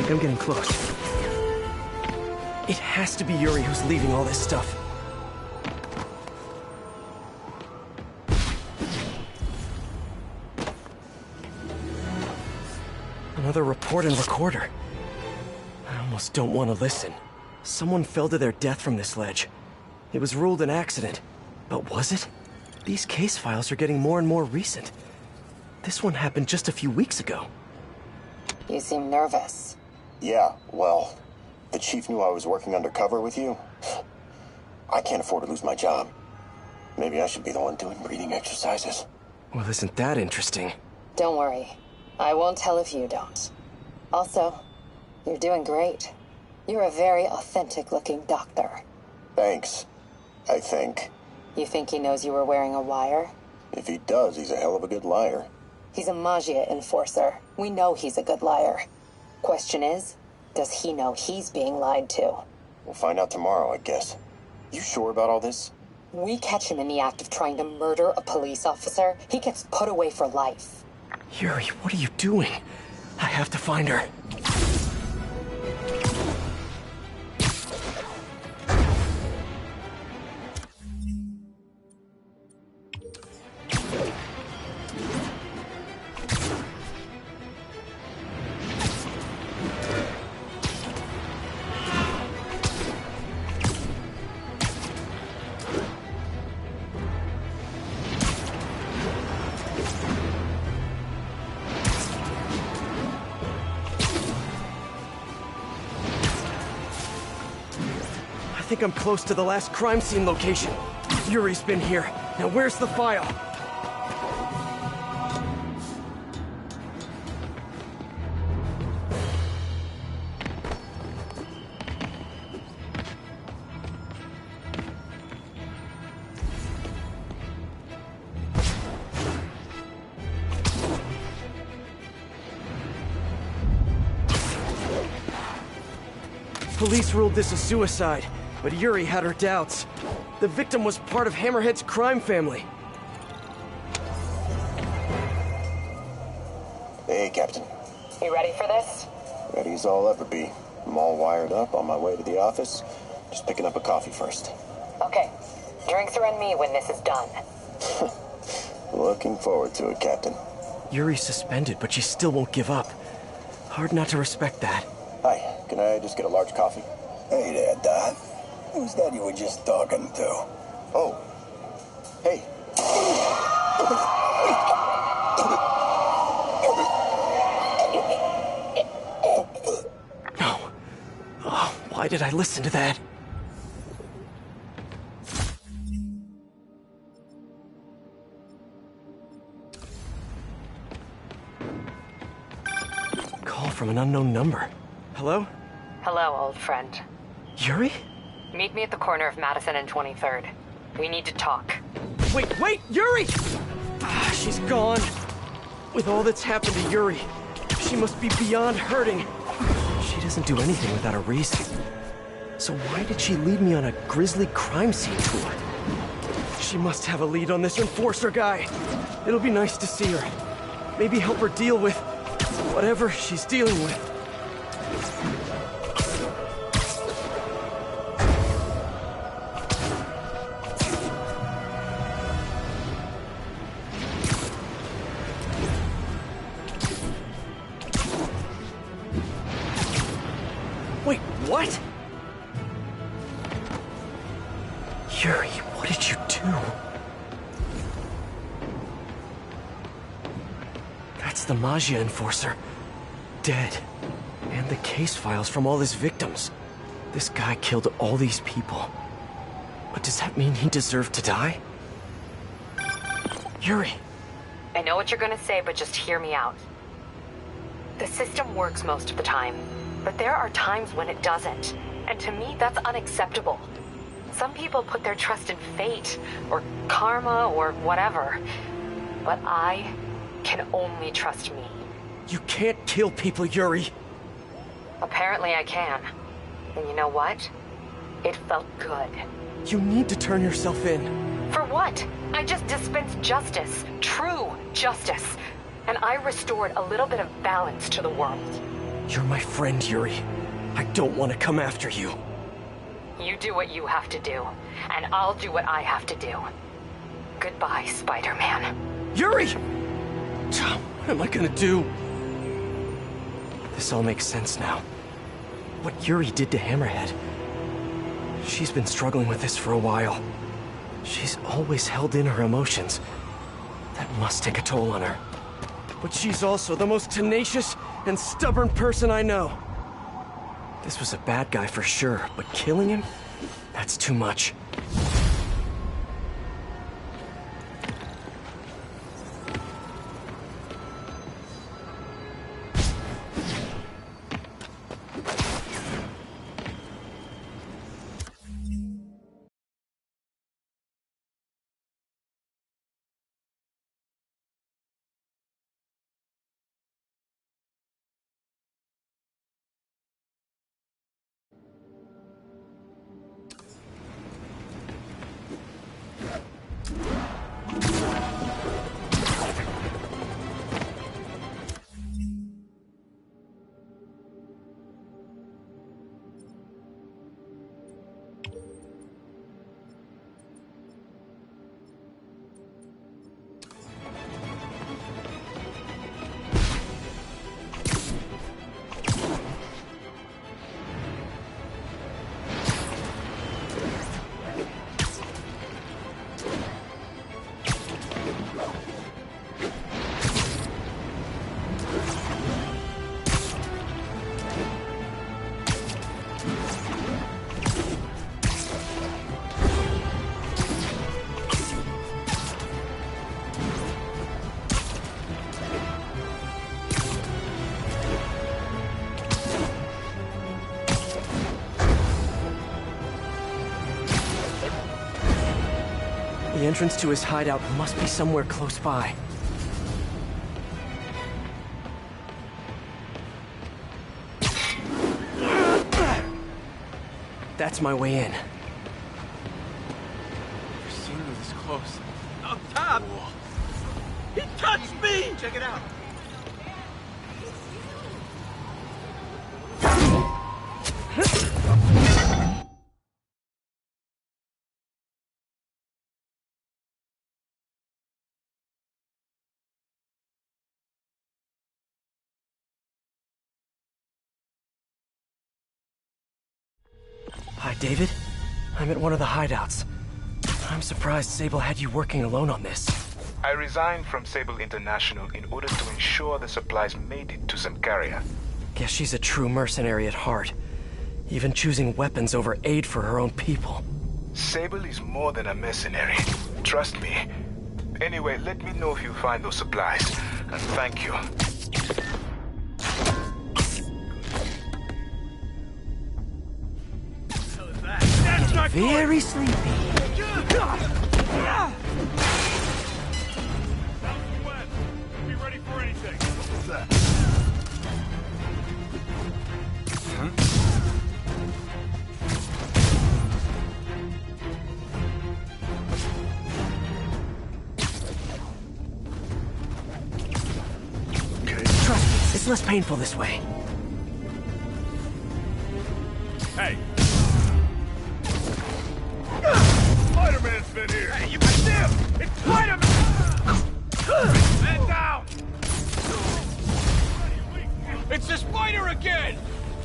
think I'm getting close. It has to be Yuri who's leaving all this stuff. Another report and recorder. I almost don't want to listen. Someone fell to their death from this ledge. It was ruled an accident. But was it? These case files are getting more and more recent. This one happened just a few weeks ago. You seem nervous. Yeah, well, the chief knew I was working undercover with you. I can't afford to lose my job. Maybe I should be the one doing breathing exercises. Well, isn't that interesting? Don't worry. I won't tell if you don't. Also, you're doing great. You're a very authentic-looking doctor. Thanks, I think. You think he knows you were wearing a wire? If he does, he's a hell of a good liar. He's a Magia enforcer. We know he's a good liar. Question is, does he know he's being lied to? We'll find out tomorrow, I guess. You sure about all this? We catch him in the act of trying to murder a police officer, he gets put away for life. Yuri, what are you doing? I have to find her. I think I'm close to the last crime scene location. Yuri's been here. Now where's the file? Police ruled this a suicide, but Yuri had her doubts. The victim was part of Hammerhead's crime family. Hey, Captain. You ready for this? Ready as I'll ever be. I'm all wired up, on my way to the office. Just picking up a coffee first. Okay. Drinks are on me when this is done. Looking forward to it, Captain. Yuri's suspended, but she still won't give up. Hard not to respect that. Hi, can I just get a large coffee? Hey there, Dot. Who's that you were just talking to? Oh. Hey. No. Oh, why did I listen to that? Call from an unknown number. Hello? Hello, old friend. Yuri? Meet me at the corner of Madison and 23rd. We need to talk. Wait, Yuri! Ah, she's gone. With all that's happened to Yuri, she must be beyond hurting. She doesn't do anything without a reason. So why did she lead me on a grisly crime scene tour? She must have a lead on this enforcer guy. It'll be nice to see her. Maybe help her deal with whatever she's dealing with. Wait, what? Yuri, what did you do? That's the Magia enforcer. Dead. And the case files from all his victims. This guy killed all these people. But does that mean he deserved to die? Yuri. I know what you're gonna say, but just hear me out. The system works most of the time, but there are times when it doesn't. And to me, that's unacceptable. Some people put their trust in fate, or karma, or whatever. But I can only trust me. You can't kill people, Yuri. Apparently I can. And you know what? It felt good. You need to turn yourself in. For what? I just dispensed justice. True justice. And I restored a little bit of balance to the world. You're my friend, Yuri. I don't want to come after you. You do what you have to do, and I'll do what I have to do. Goodbye, Spider-Man. Yuri! What am I gonna do? This all makes sense now. What Yuri did to Hammerhead. She's been struggling with this for a while. She's always held in her emotions. That must take a toll on her. But she's also the most tenacious and stubborn person I know. This was a bad guy for sure, but killing him? That's too much. The entrance to his hideout must be somewhere close by. That's my way in. Never seen her this close. Up top! He touched me! Check it out. Hi, David. I'm at one of the hideouts. I'm surprised Sable had you working alone on this. I resigned from Sable International in order to ensure the supplies made it to Symkaria. Guess she's a true mercenary at heart. Even choosing weapons over aid for her own people. Sable is more than a mercenary. Trust me. Anyway, let me know if you find those supplies. And thank you. Very sleepy. Be ready for anything. What's that? Trust me, it's less painful this way. Hey! Spider-Man's been here! Hey, you can see him! It's Spider-Man! Man down! It's the spider again!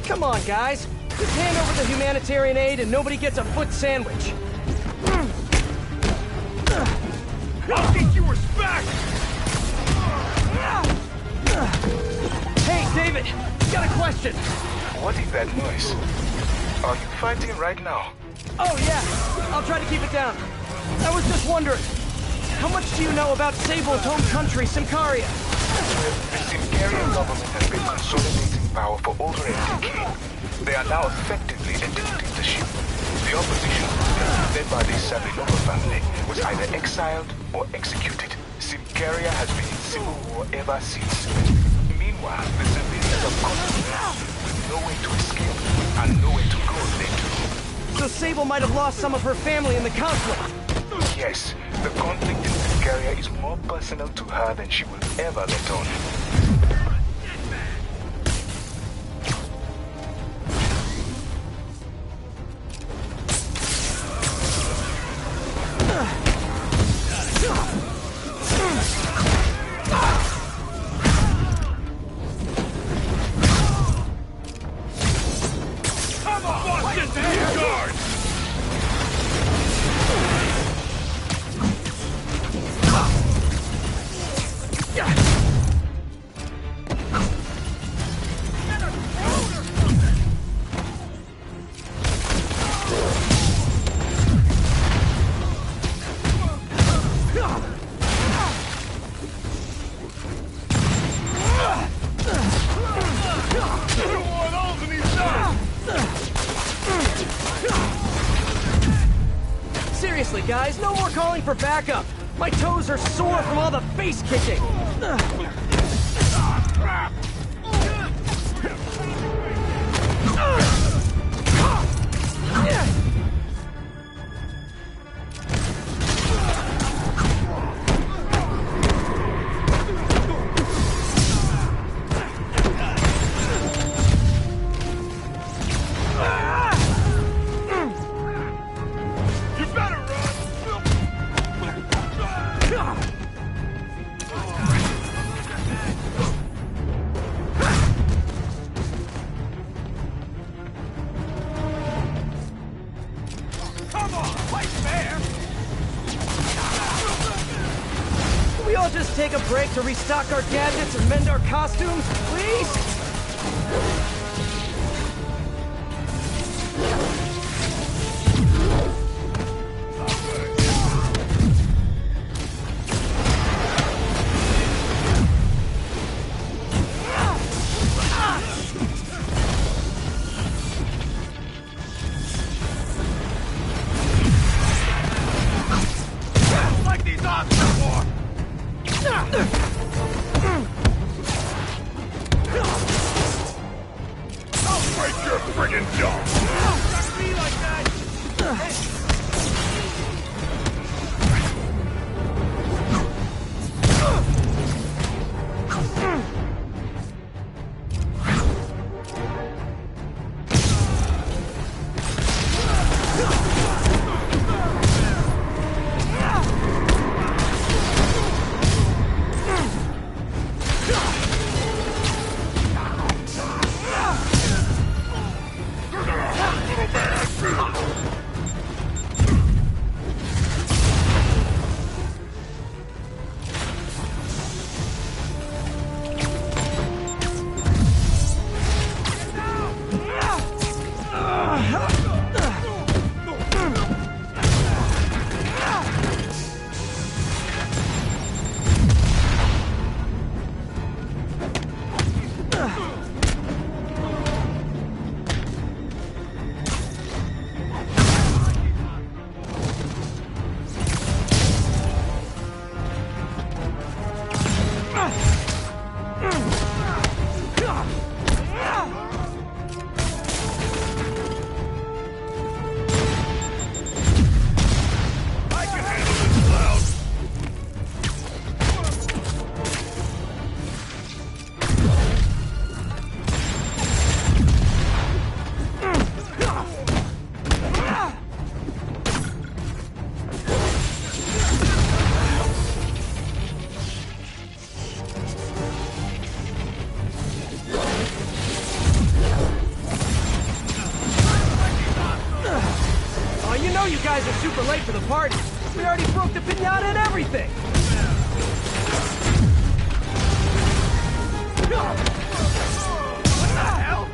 Come on, guys. Just hand over the humanitarian aid and nobody gets a foot sandwich. I'll teach you respect! Hey, David! Got a question! What is that noise? Are you fighting right now? Oh, yeah. I'll try to keep it down. I was just wondering, how much do you know about Sable's home country, Symkaria? The Symkaria government has been consolidating power for over a decade. They are now effectively a dictatorship. The opposition, led by the Savinova family, was either exiled or executed. Symkaria has been in civil war ever since. Meanwhile, the civilians are caught with no way to escape and nowhere to go if they do. So Sable might have lost some of her family in the conflict. Yes, the conflict in Symkaria is more personal to her than she will ever let on. calling for backup. My toes are sore from all the face kicking. Just take a break to restock our gadgets and mend our costumes, please? Like these odds before! I'll break your friggin' jaw! Don't be like that! You guys are super late for the party. We already broke the piñata and everything. What the hell?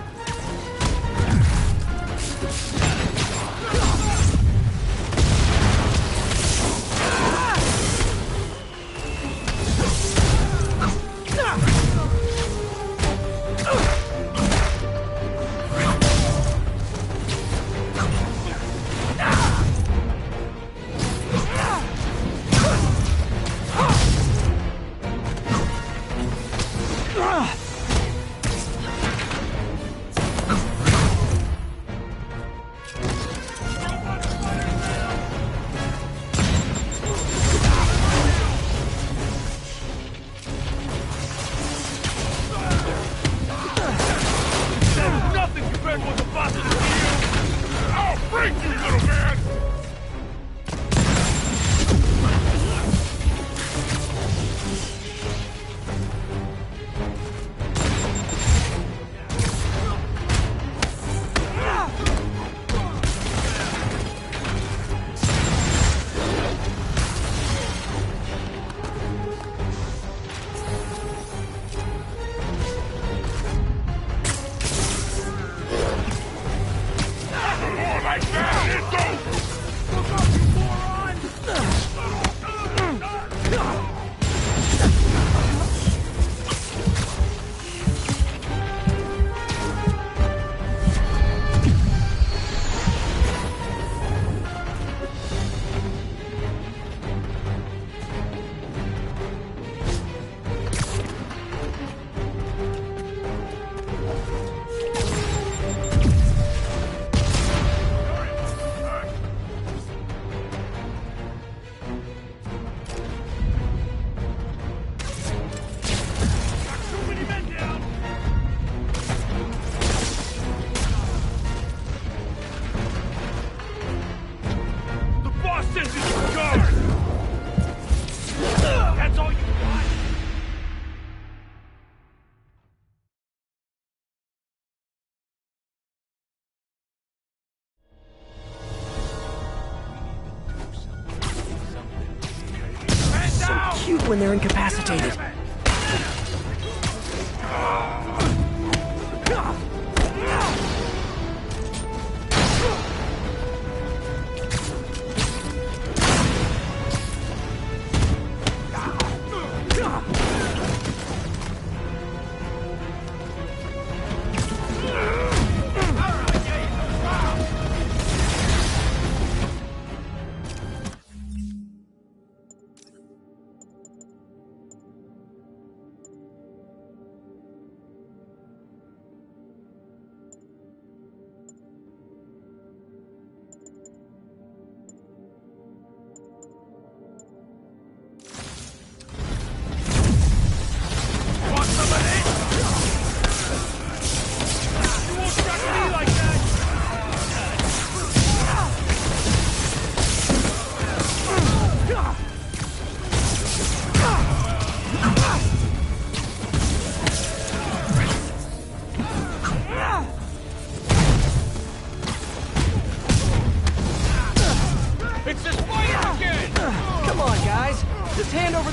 when they're incapacitated.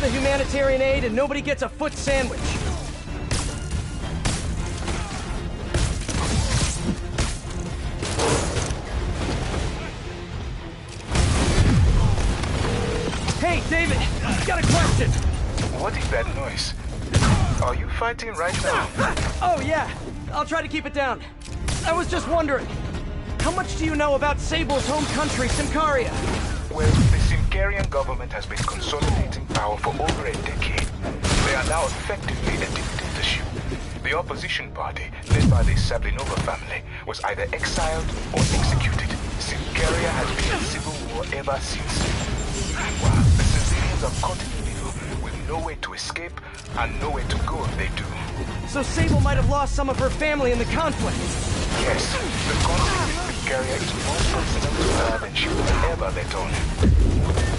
Humanitarian aid and nobody gets a foot sandwich. Hey, David, got a question. What is that noise? Are you fighting right now? Oh, yeah. I'll try to keep it down. I was just wondering, how much do you know about Sable's home country, Symkaria? Well, the Symkarian government has been consolidating power for over a decade. They are now effectively a dictatorship. The opposition party, led by the Sablinova family, was either exiled or executed. Symkaria has been in civil war ever since. Meanwhile, the civilians are caught in the middle, with no way to escape and nowhere to go if they do. So Sable might have lost some of her family in the conflict. Yes, the conflict in Symkaria is more personal to her than she will ever let on.